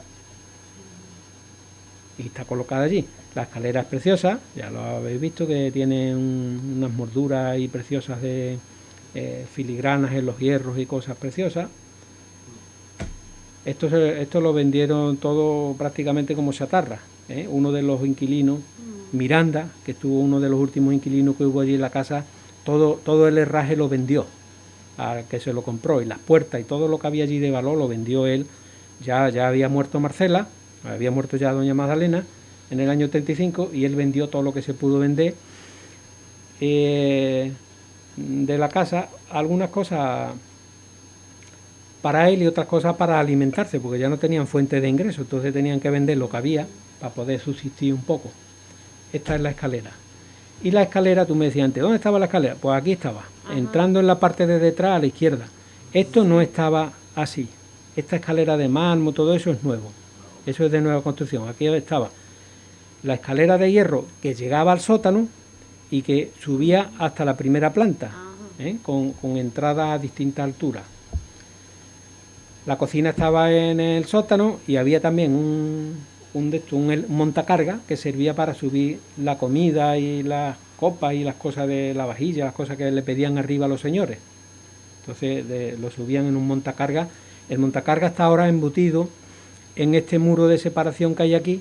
Y está colocada allí. La escalera es preciosa, ya lo habéis visto, que tiene unas molduras ahí preciosas de filigranas en los hierros y cosas preciosas. Esto lo vendieron todo prácticamente como chatarra. Uno de los inquilinos, Miranda, que estuvo uno de los últimos inquilinos que hubo allí en la casa, todo el herraje lo vendió al que se lo compró, y las puertas y todo lo que había allí de valor lo vendió él. Ya había muerto Marcela, había muerto ya doña Magdalena en el año 35, y él vendió todo lo que se pudo vender de la casa, algunas cosas para él y otras cosas para alimentarse, porque ya no tenían fuente de ingreso, entonces tenían que vender lo que había para poder subsistir un poco. Esta es la escalera. Y la escalera, tú me decías antes, ¿dónde estaba la escalera? Pues aquí estaba, entrando en la parte de detrás a la izquierda. Esto no estaba así. Esta escalera de mármol, todo eso es nuevo. Eso es de nueva construcción. Aquí estaba la escalera de hierro que llegaba al sótano y que subía hasta la primera planta, con entrada a distintas alturas. La cocina estaba en el sótano y había también un montacarga que servía para subir la comida y las copas y las cosas de la vajilla, las cosas que le pedían arriba a los señores. Entonces lo subían en un montacarga. El montacarga está ahora embutido en este muro de separación que hay aquí,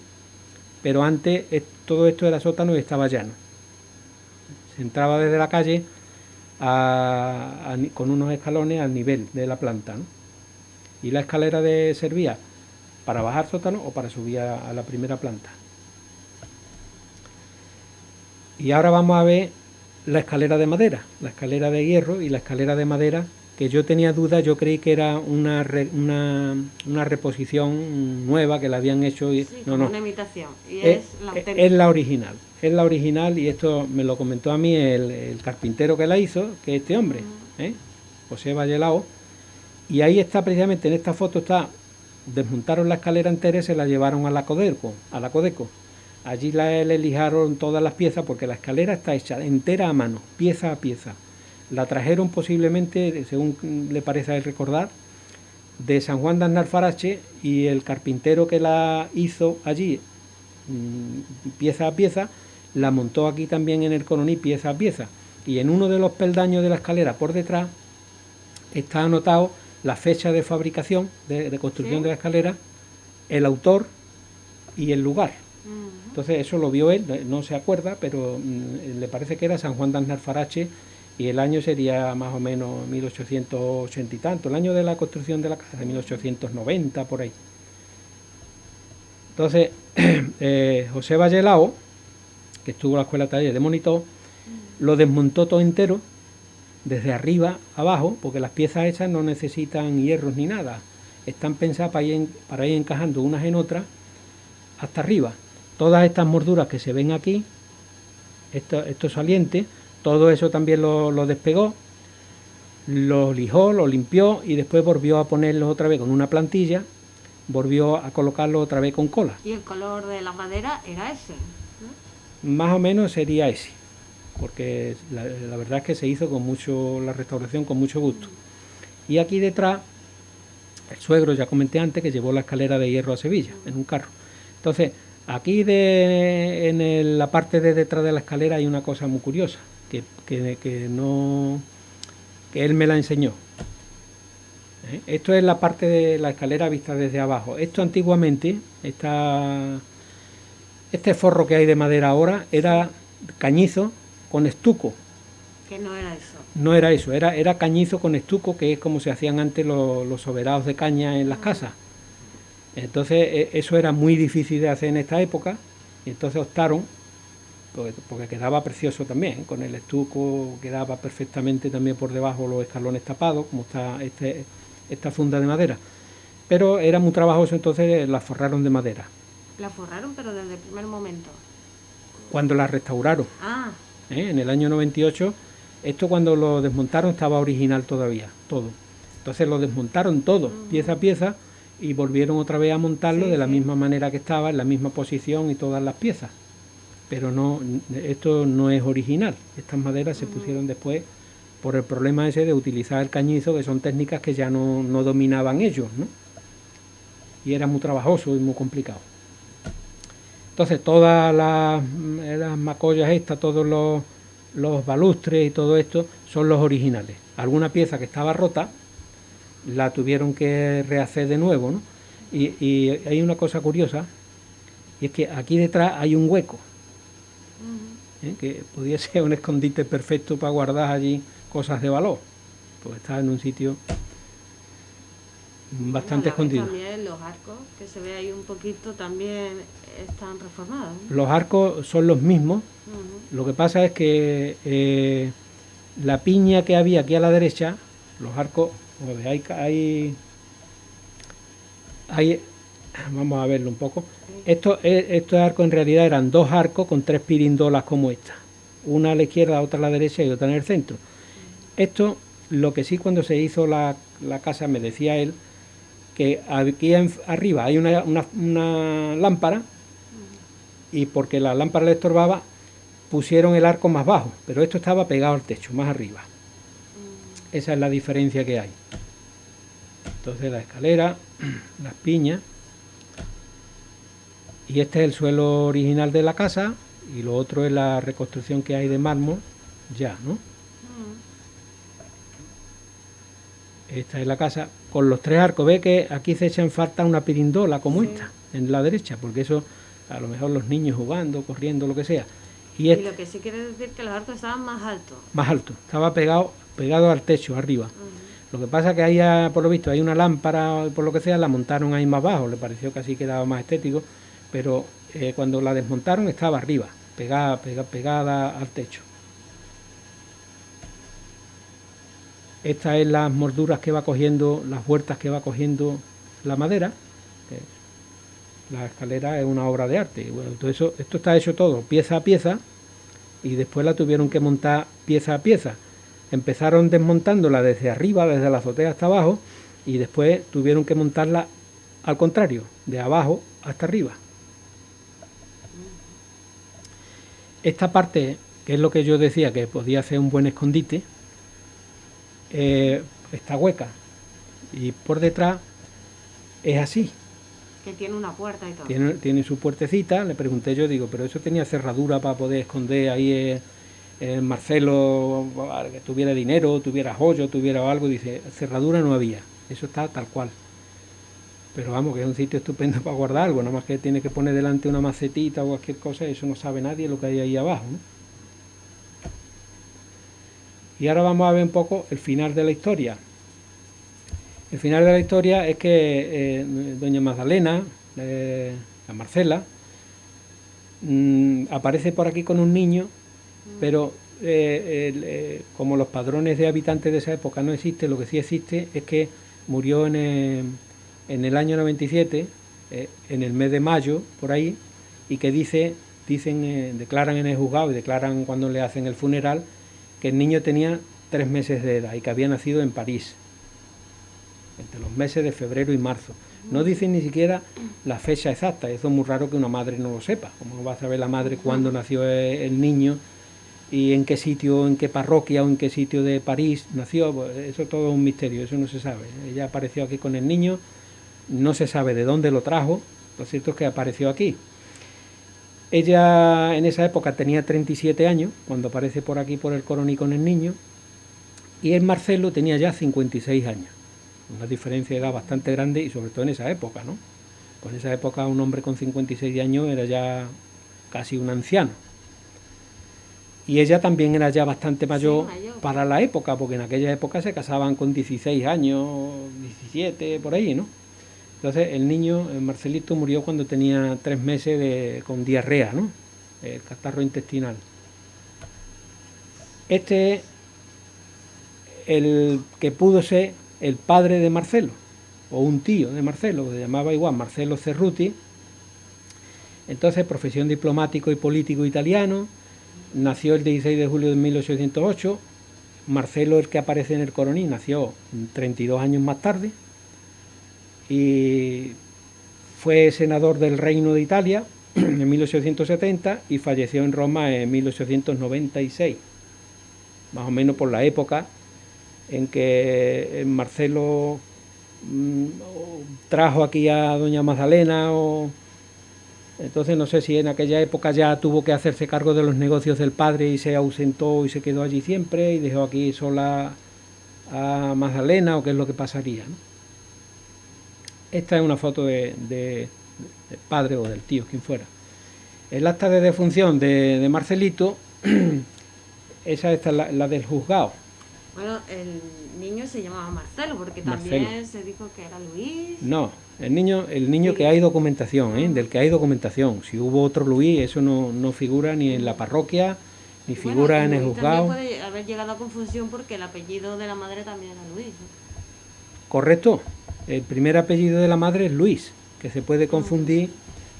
pero antes todo esto era sótano y estaba llano. Se entraba desde la calle con unos escalones al nivel de la planta, ¿no? Y la escalera servía para bajar sótano o para subir a la primera planta. Y ahora vamos a ver la escalera de madera, la escalera de hierro y la escalera de madera, que yo tenía dudas, yo creí que era una reposición nueva que la habían hecho. Sí, no, una imitación. Y es la auténtica. Es la original, y esto me lo comentó a mí el carpintero que la hizo, que es este hombre, José Vallelao. Y ahí está, precisamente en esta foto está, desmontaron la escalera entera y se la llevaron a la Codeco. Allí le lijaron todas las piezas, porque la escalera está hecha entera a mano, pieza a pieza. La trajeron posiblemente, según le parece a él recordar, de San Juan de Aznalfarache, y el carpintero que la hizo allí, pieza a pieza, la montó aquí también en el Coroní, pieza a pieza. Y en uno de los peldaños de la escalera por detrás está anotado la fecha de fabricación, de construcción, ¿sí?, de la escalera, el autor y el lugar. Entonces eso lo vio él, no se acuerda, pero le parece que era San Juan de Aznalfarache, y el año sería más o menos 1880 y tanto, el año de la construcción de la casa, 1890, por ahí. Entonces, José Vallelao, que estuvo en la escuela taller de monitor, lo desmontó todo entero, desde arriba a abajo, porque las piezas hechas no necesitan hierros ni nada, están pensadas para ir encajando unas en otras hasta arriba. Todas estas morduras que se ven aquí, estos salientes, todo eso también lo despegó, lo lijó, lo limpió y después volvió a ponerlos otra vez con una plantilla, volvió a colocarlo otra vez con cola. ¿Y el color de la madera era ese? ¿No? Más o menos sería ese, porque la verdad es que se hizo con mucho, la restauración con mucho gusto. Y aquí detrás, el suegro, ya comenté antes, que llevó la escalera de hierro a Sevilla, en un carro. Entonces, aquí en la parte de detrás de la escalera hay una cosa muy curiosa, que él me la enseñó. Esto es la parte de la escalera vista desde abajo. Esto antiguamente, este forro que hay de madera ahora, era cañizo con estuco. Que no era eso. No era eso, era cañizo con estuco, que es como se hacían antes los soberados de caña en las casas. Entonces eso era muy difícil de hacer en esta época, y entonces optaron, porque quedaba precioso también, con el estuco quedaba perfectamente también por debajo los escalones tapados, como está esta funda de madera. Pero era muy trabajoso, entonces la forraron de madera. La forraron, pero desde el primer momento. Cuando la restauraron, en el año 98, esto cuando lo desmontaron estaba original todavía, todo. Entonces lo desmontaron todo, pieza a pieza, y volvieron otra vez a montarlo de la misma manera que estaba, en la misma posición y todas las piezas. Pero no, esto no es original. Estas maderas se pusieron después por el problema ese de utilizar el cañizo, que son técnicas que ya no dominaban ellos, ¿no? Y era muy trabajoso y muy complicado. Entonces todas las macollas estas, todos los balustres y todo esto son los originales. Alguna pieza que estaba rota la tuvieron que rehacer de nuevo, ¿no? Y hay una cosa curiosa, y es que aquí detrás hay un hueco, que podía ser un escondite perfecto para guardar allí cosas de valor, pues está en un sitio bastante escondido. También los arcos, que se ve ahí un poquito, también están reformados, ¿no? Los arcos son los mismos, lo que pasa es que la piña que había aquí a la derecha, los arcos, hay vamos a verlo un poco. Estos arcos en realidad eran dos arcos con tres pirindolas como esta, una a la izquierda, otra a la derecha y otra en el centro. Esto, lo que sí, cuando se hizo la casa, me decía él que aquí arriba hay una lámpara, y porque la lámpara le estorbaba pusieron el arco más bajo, pero esto estaba pegado al techo, más arriba. Esa es la diferencia que hay. Entonces la escalera, las piñas, y este es el suelo original de la casa, y lo otro es la reconstrucción que hay de mármol ya, ¿no? Esta es la casa con los tres arcos. Ve que aquí se echa en falta una pirindola como esta, en la derecha, porque eso, a lo mejor los niños jugando, corriendo, lo que sea. Y lo que sí quiere decir que los arcos estaban más altos. Más alto, estaba pegado al techo, arriba. Lo que pasa es que ahí, por lo visto, hay una lámpara, por lo que sea, la montaron ahí más bajo, le pareció que así quedaba más estético, pero cuando la desmontaron estaba arriba, pegada al techo. Estas es las molduras que va cogiendo, las huertas que va cogiendo la madera. La escalera es una obra de arte. Bueno, todo eso, esto está hecho todo, pieza a pieza, y después la tuvieron que montar pieza a pieza. Empezaron desmontándola desde arriba, desde la azotea hasta abajo, y después tuvieron que montarla al contrario, de abajo hasta arriba. Esta parte, que es lo que yo decía, que podía ser un buen escondite, está hueca, y por detrás es así. Que tiene una puerta y todo. Tiene su puertecita. Le pregunté yo, digo, pero eso tenía cerradura para poder esconder ahí Marcelo, que tuviera dinero, tuviera joyo, tuviera algo. Dice, cerradura no había, eso está tal cual. Pero vamos, que es un sitio estupendo para guardar algo, nada más que tiene que poner delante una macetita o cualquier cosa, eso no sabe nadie lo que hay ahí abajo, ¿no? Y ahora vamos a ver un poco el final de la historia. El final de la historia es que doña Magdalena, la Marcela, aparece por aquí con un niño, pero como los padrones de habitantes de esa época no existen, lo que sí existe es que murió en el año 97, en el mes de mayo, por ahí, y que declaran en el juzgado y declaran cuando le hacen el funeral que el niño tenía 3 meses de edad y que había nacido en París, entre los meses de febrero y marzo. No dicen ni siquiera la fecha exacta, eso es muy raro que una madre no lo sepa. ¿Cómo va a saber la madre cuándo nació el niño y en qué sitio, en qué parroquia o en qué sitio de París nació? Pues eso todo es un misterio, eso no se sabe. Ella apareció aquí con el niño, no se sabe de dónde lo trajo, lo cierto es que apareció aquí. Ella en esa época tenía 37 años, cuando aparece por aquí por el Coroní con el niño, y el Marcelo tenía ya 56 años. Una diferencia de edad bastante grande y sobre todo en esa época, ¿no? Pues en esa época un hombre con 56 años era ya casi un anciano. Y ella también era ya bastante mayor, sí, mayor para la época, porque en aquella época se casaban con 16 años, 17, por ahí, ¿no? Entonces el niño, el Marcelito, murió cuando tenía 3 meses con diarrea, ¿no? El catarro intestinal. Este es el que pudo ser el padre de Marcelo, o un tío de Marcelo, que se llamaba igual Marcelo Cerruti. Entonces, profesión diplomático y político italiano, nació el 16 de julio de 1808. Marcelo, el que aparece en el Coroní, nació 32 años más tarde y fue senador del Reino de Italia en 1870 y falleció en Roma en 1896, más o menos por la época en que Marcelo trajo aquí a doña Magdalena, entonces no sé si en aquella época ya tuvo que hacerse cargo de los negocios del padre y se ausentó y se quedó allí siempre y dejó aquí sola a Magdalena, o qué es lo que pasaría, ¿no? Esta es una foto del padre o del tío, quien fuera. El acta de defunción de Marcelito, esta es la del juzgado. Bueno, el niño se llamaba Marcelo, porque también Marcelo. Se dijo que era Luis. No, el niño que hay documentación, del que hay documentación. Si hubo otro Luis, eso no figura ni en la parroquia, ni figura bueno, en el juzgado. También puede haber llegado a confusión porque el apellido de la madre también era Luis, ¿no? Correcto, el primer apellido de la madre es Luis, que se puede confundir,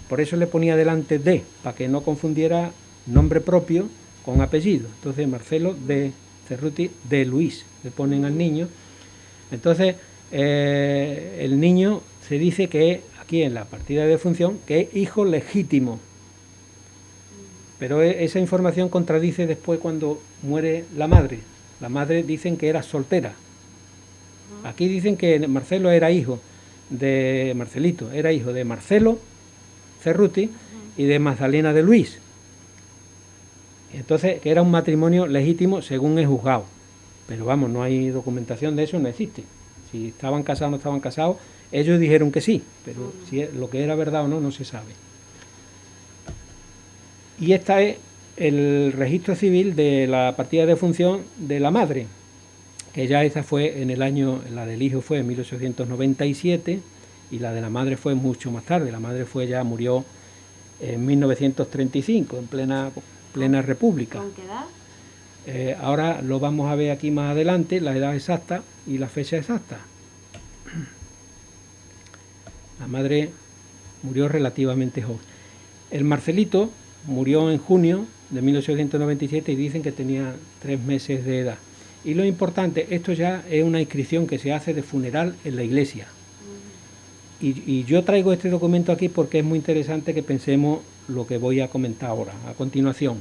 por eso le ponía delante de, para que no confundiera nombre propio con apellido. Entonces Marcelo de Cerruti de Luis, le ponen al niño. Entonces, el niño se dice que aquí en la partida de defunción que es hijo legítimo. Pero esa información contradice después cuando muere la madre. La madre dicen que era soltera. Aquí dicen que Marcelo era hijo de Marcelito, era hijo de Marcelo Cerruti y de Magdalena de Luis. Entonces, que era un matrimonio legítimo según el juzgado. Pero vamos, no hay documentación de eso, no existe. Si estaban casados o no estaban casados, ellos dijeron que sí, pero si lo que era verdad o no, no se sabe. Y este es el registro civil de la partida de defunción de la madre, que ya esa fue en el año, la del hijo fue en 1897 y la de la madre fue mucho más tarde. La madre murió en 1935, en plena república. ¿Con qué edad? Ahora lo vamos a ver aquí más adelante, la edad exacta y la fecha exacta. La madre murió relativamente joven. El Marcelito murió en junio de 1897 y dicen que tenía 3 meses de edad. Y lo importante, esto ya es una inscripción que se hace de funeral en la iglesia. Y yo traigo este documento aquí porque es muy interesante que pensemos lo que voy a comentar ahora, a continuación.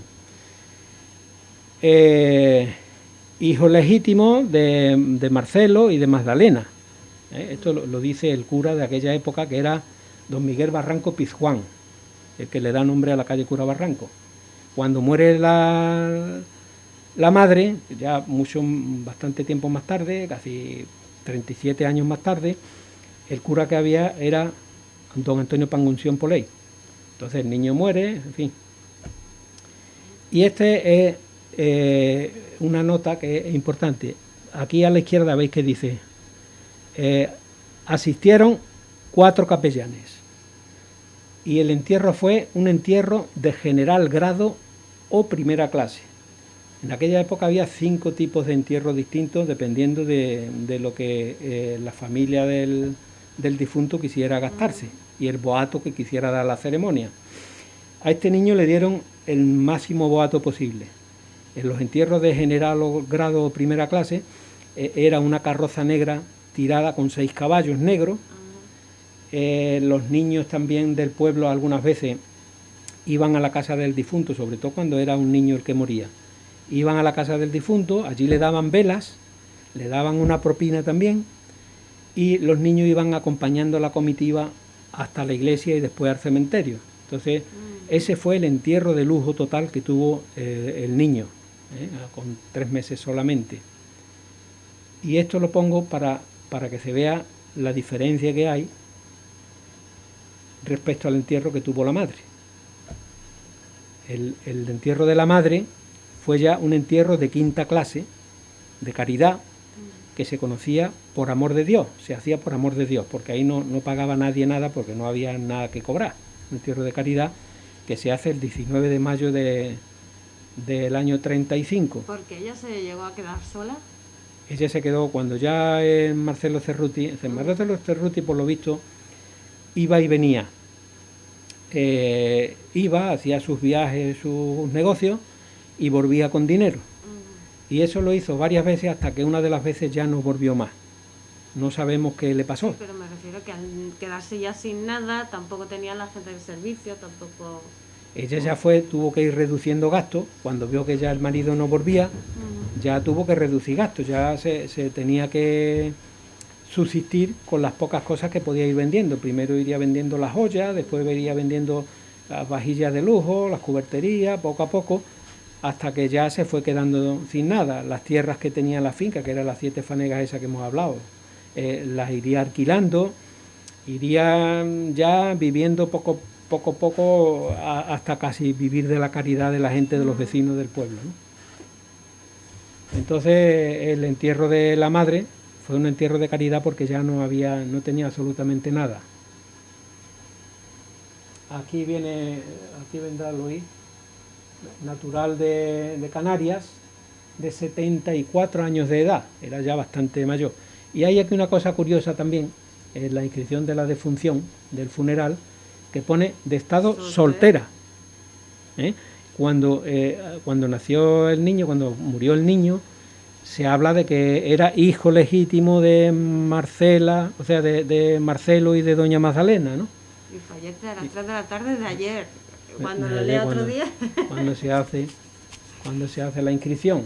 Hijo legítimo de Marcelo y de Magdalena. Esto lo dice el cura de aquella época, que era don Miguel Barranco Pizjuán, el que le da nombre a la calle Cura Barranco. Cuando muere la madre, ya bastante tiempo más tarde, casi 37 años más tarde, el cura que había era don Antonio Pangunción Poley. Entonces el niño muere, en fin. Y este es una nota que es importante. Aquí a la izquierda veis que dice, asistieron 4 capellanes. y el entierro fue un entierro de general grado o primera clase. En aquella época había 5 tipos de entierros distintos dependiendo de lo que la familia del difunto quisiera gastarse y el boato que quisiera dar a la ceremonia. A este niño le dieron el máximo boato posible. En los entierros de general o grado o primera clase era una carroza negra tirada con 6 caballos negros. Los niños también del pueblo algunas veces iban a la casa del difunto, sobre todo cuando era un niño el que moría. Iban a la casa del difunto, allí le daban velas, le daban una propina también, y los niños iban acompañando a la comitiva hasta la iglesia y después al cementerio. Entonces, ese fue el entierro de lujo total que tuvo el niño, con 3 meses solamente. Y esto lo pongo para que se vea la diferencia que hay respecto al entierro que tuvo la madre. El entierro de la madre fue ya un entierro de 5ª clase, de caridad, que se conocía por amor de Dios, se hacía por amor de Dios, porque ahí no pagaba nadie nada porque no había nada que cobrar. Un entierro de caridad que se hace el 19 de mayo del año 35. ¿Porque ella se llegó a quedar sola? Ella se quedó cuando ya Marcelo Cerruti por lo visto iba y venía. Iba, hacía sus viajes, sus negocios y volvía con dinero. Y eso lo hizo varias veces hasta que una de las veces ya no volvió más. No sabemos qué le pasó. Sí, pero me refiero que al quedarse ya sin nada, tampoco tenía la gente del servicio, tampoco... Ella ya tuvo que ir reduciendo gastos. Cuando vio que ya el marido no volvía, ya tuvo que reducir gastos. Ya se tenía que subsistir con las pocas cosas que podía ir vendiendo. Primero iría vendiendo las joyas, después iría vendiendo las vajillas de lujo, las cuberterías, poco a poco, hasta que ya se fue quedando sin nada. Las tierras que tenía en la finca, que eran las 7 fanegas esas que hemos hablado, las iría alquilando, iría ya viviendo poco a poco hasta casi vivir de la caridad de la gente, de los vecinos del pueblo, ¿no? Entonces el entierro de la madre fue un entierro de caridad porque ya no tenía absolutamente nada. Aquí vendrá Luis, natural de Canarias, de 74 años de edad, era ya bastante mayor. Y hay aquí una cosa curiosa también, en la inscripción de la defunción, del funeral, que pone de estado soltera. Cuando nació el niño, cuando murió el niño, se habla de que era hijo legítimo de Marcela, o sea, de Marcelo y de doña Magdalena, ¿no? Y fallece a las 3 de la tarde de ayer, cuando lo lea otro día. Cuando se hace la inscripción.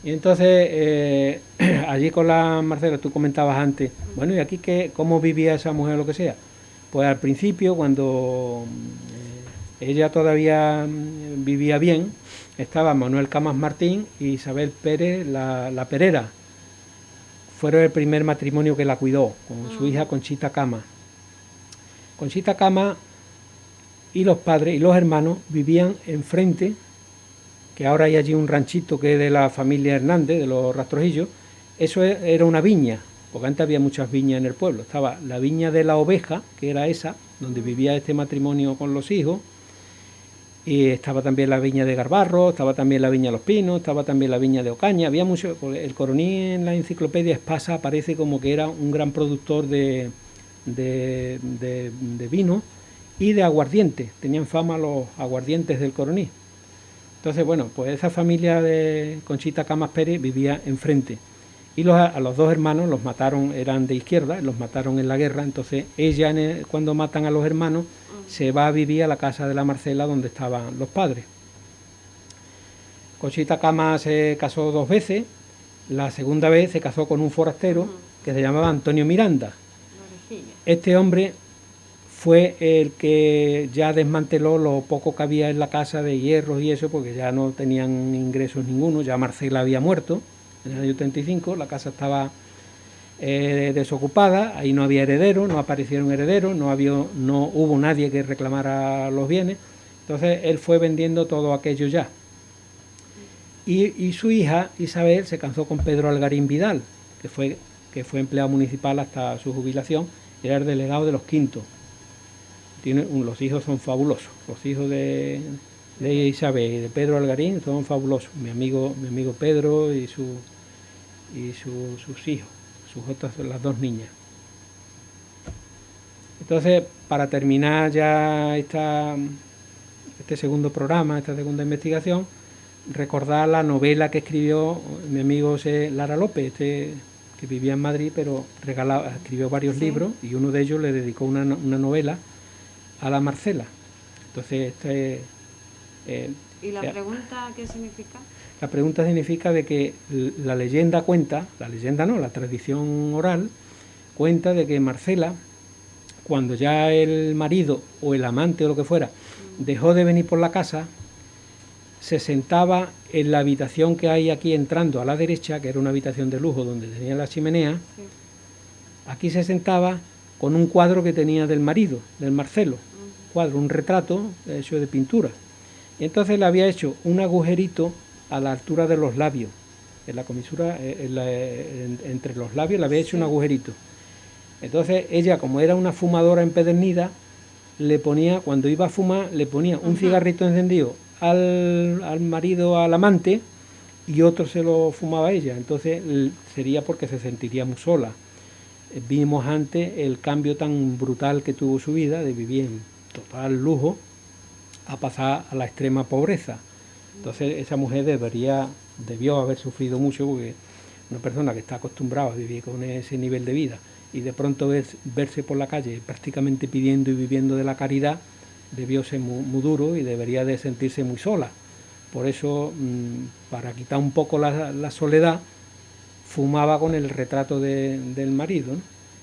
Y entonces, allí con la Marcela, tú comentabas antes, bueno, ¿y aquí cómo vivía esa mujer o lo que sea? Pues al principio, cuando ella todavía vivía bien, estaba Manuel Camas Martín y Isabel Pérez, la Perera. Fueron el primer matrimonio que la cuidó, con su hija Conchita Camas. Conchita Camas y los padres y los hermanos vivían enfrente, que ahora hay allí un ranchito que es de la familia Hernández, de los Rastrojillos. Eso era una viña, porque antes había muchas viñas en el pueblo. Estaba la viña de la Oveja, que era esa, donde vivía este matrimonio con los hijos, y estaba también la viña de Garbarro, estaba también la viña de Los Pinos, estaba también la viña de Ocaña. Había mucho. El Coroní en la enciclopedia Espasa aparece como que era un gran productor de vino y de aguardiente. Tenían fama los aguardientes del Coroní. Entonces, bueno, pues esa familia de Conchita Camas Pérez vivía enfrente. Y a los 2 hermanos los mataron, eran de izquierda, los mataron en la guerra. Entonces ella, cuando matan a los hermanos, se va a vivir a la casa de la Marcela, donde estaban los padres. Conchita Camas se casó 2 veces. La segunda vez se casó con un forastero que se llamaba Antonio Miranda. Este hombre fue el que ya desmanteló lo poco que había en la casa de hierros y eso, porque ya no tenían ingresos ninguno. Ya Marcela había muerto en el año 35, la casa estaba desocupada, ahí no había herederos, no aparecieron herederos, no hubo nadie que reclamara los bienes. Entonces él fue vendiendo todo aquello ya. Y su hija Isabel se casó con Pedro Algarín Vidal, que fue empleado municipal hasta su jubilación, era el delegado de los Quintos. Los hijos son fabulosos, los hijos de Isabel y de Pedro Algarín son fabulosos. Mi amigo Pedro y sus hijos, las dos niñas. Entonces, para terminar ya este segundo programa, esta segunda investigación, recordar la novela que escribió mi amigo Lara López, que vivía en Madrid, pero escribió varios libros, y uno de ellos le dedicó una novela a la Marcela. Entonces, ¿Y la pregunta qué significa? La pregunta significa de que la leyenda cuenta, la tradición oral cuenta de que Marcela, cuando ya el marido o el amante o lo que fuera dejó de venir por la casa, se sentaba en la habitación que hay aquí entrando a la derecha, que era una habitación de lujo donde tenía la chimenea. Sí. Aquí se sentaba con un cuadro que tenía del marido, del Marcelo, un retrato hecho de pintura. Y entonces le había hecho un agujerito a la altura de los labios, en la comisura, entre los labios le había hecho un agujerito. Entonces ella, como era una fumadora empedernida, le ponía, cuando iba a fumar, le ponía un cigarrito encendido al marido, al amante, y otro se lo fumaba ella. Entonces sería porque se sentiría muy sola. Vimos antes el cambio tan brutal que tuvo su vida, de vivir en total lujo a pasar a la extrema pobreza. Entonces esa mujer debió haber sufrido mucho, porque una persona que está acostumbrada a vivir con ese nivel de vida y de pronto verse por la calle prácticamente pidiendo y viviendo de la caridad, debió ser muy duro y debería de sentirse muy sola. Por eso, para quitar un poco la soledad, fumaba con el retrato del marido, ¿no?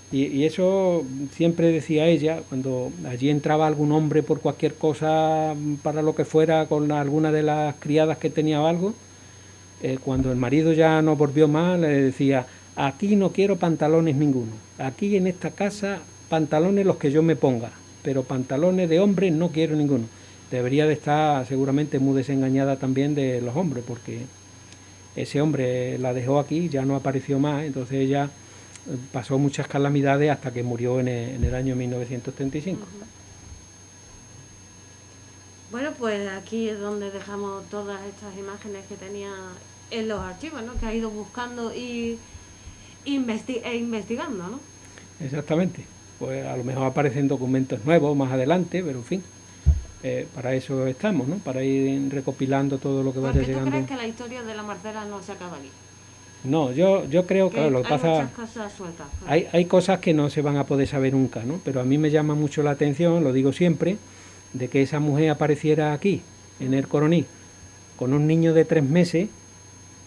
Y eso siempre decía ella, cuando allí entraba algún hombre por cualquier cosa, para lo que fuera, con alguna de las criadas que tenía algo, cuando el marido ya no volvió más, le decía: aquí no quiero pantalones ninguno, aquí en esta casa pantalones los que yo me ponga, pero pantalones de hombre no quiero ninguno. Debería de estar seguramente muy desengañada también de los hombres, porque ese hombre la dejó aquí, ya no apareció más, entonces ella pasó muchas calamidades hasta que murió en el año 1935. Bueno, pues aquí es donde dejamos todas estas imágenes que tenía en los archivos, ¿no? Que ha ido buscando y investigando, ¿no? Exactamente. Pues a lo mejor aparecen documentos nuevos más adelante, pero en fin, para eso estamos, ¿no? Para ir recopilando todo lo que vaya llegando. ¿Tú crees que la historia de la Marcela no se acaba aquí? No, yo creo, claro, lo que pasa, muchas cosas sueltas. Hay cosas que no se van a poder saber nunca, ¿no? Pero a mí me llama mucho la atención, lo digo siempre, de que esa mujer apareciera aquí, en el Coroní, con un niño de 3 meses,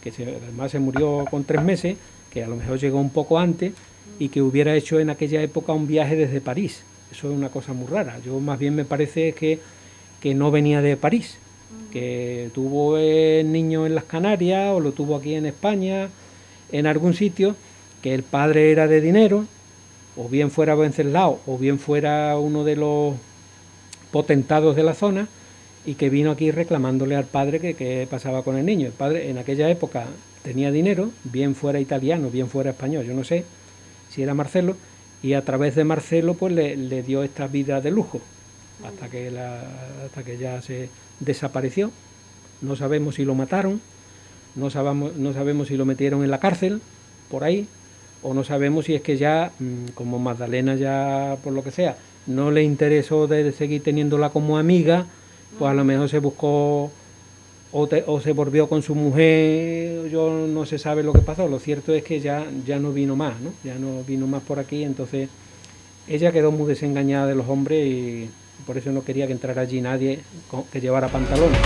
que además se murió con 3 meses, que a lo mejor llegó un poco antes, y que hubiera hecho en aquella época un viaje desde París. Eso es una cosa muy rara. Yo más bien me parece que no venía de París, que tuvo el niño en las Canarias o lo tuvo aquí en España, en algún sitio, que el padre era de dinero, o bien fuera Wenceslao, o bien fuera uno de los potentados de la zona, y que vino aquí reclamándole al padre que pasaba con el niño. El padre en aquella época tenía dinero, bien fuera italiano, bien fuera español, yo no sé si era Marcelo, y a través de Marcelo pues le dio esta vida de lujo, hasta que ya se desapareció. No sabemos si lo mataron, no sabemos si lo metieron en la cárcel, por ahí, o no sabemos si es que ya, como Magdalena ya, por lo que sea, no le interesó de seguir teniéndola como amiga, pues a lo mejor se buscó o se volvió con su mujer, yo no se sabe lo que pasó. Lo cierto es que ya no vino más, ¿no? Ya no vino más por aquí, entonces ella quedó muy desengañada de los hombres y por eso no quería que entrara allí nadie que llevara pantalones.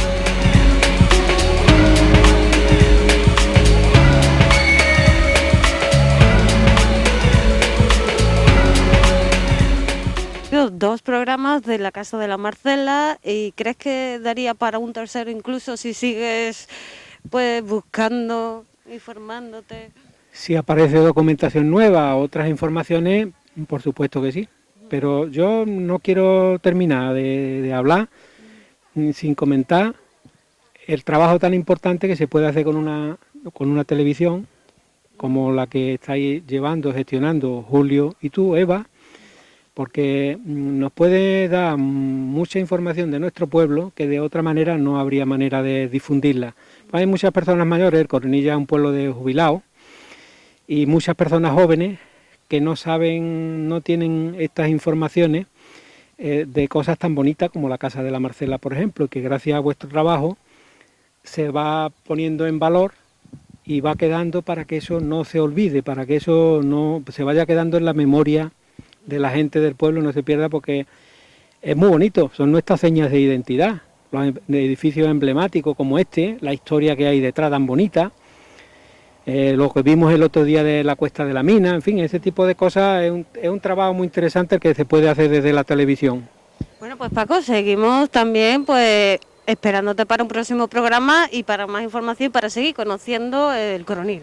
Dos programas de la Casa de la Marcela, y ¿crees que daría para un tercero incluso si sigues pues buscando, informándote? Si aparece documentación nueva, otras informaciones, por supuesto que sí. Pero yo no quiero terminar de hablar sin comentar el trabajo tan importante que se puede hacer con una televisión como la que estáis llevando, gestionando Julio y tú, Eva, porque nos puede dar mucha información de nuestro pueblo que de otra manera no habría manera de difundirla. Pues hay muchas personas mayores, el Coronilla es un pueblo de jubilados, y muchas personas jóvenes que no saben, no tienen estas informaciones de cosas tan bonitas como la Casa de la Marcela, por ejemplo, que gracias a vuestro trabajo se va poniendo en valor y va quedando para que eso no se olvide, para que eso no se vaya quedando en la memoria de la gente del pueblo, no se pierda, porque es muy bonito, son nuestras señas de identidad, los edificios emblemáticos como este, la historia que hay detrás tan bonita, lo que vimos el otro día de la Cuesta de la Mina, en fin, ese tipo de cosas es un trabajo muy interesante que se puede hacer desde la televisión. Bueno, pues Paco, seguimos también pues esperándote para un próximo programa y para más información y para seguir conociendo el Coronil.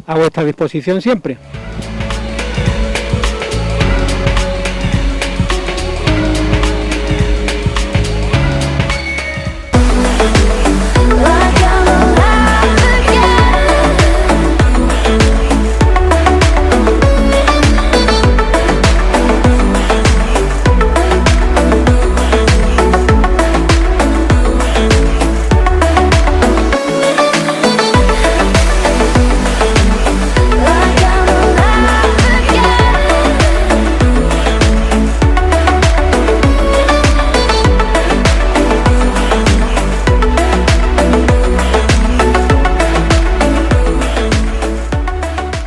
A vuestra disposición siempre.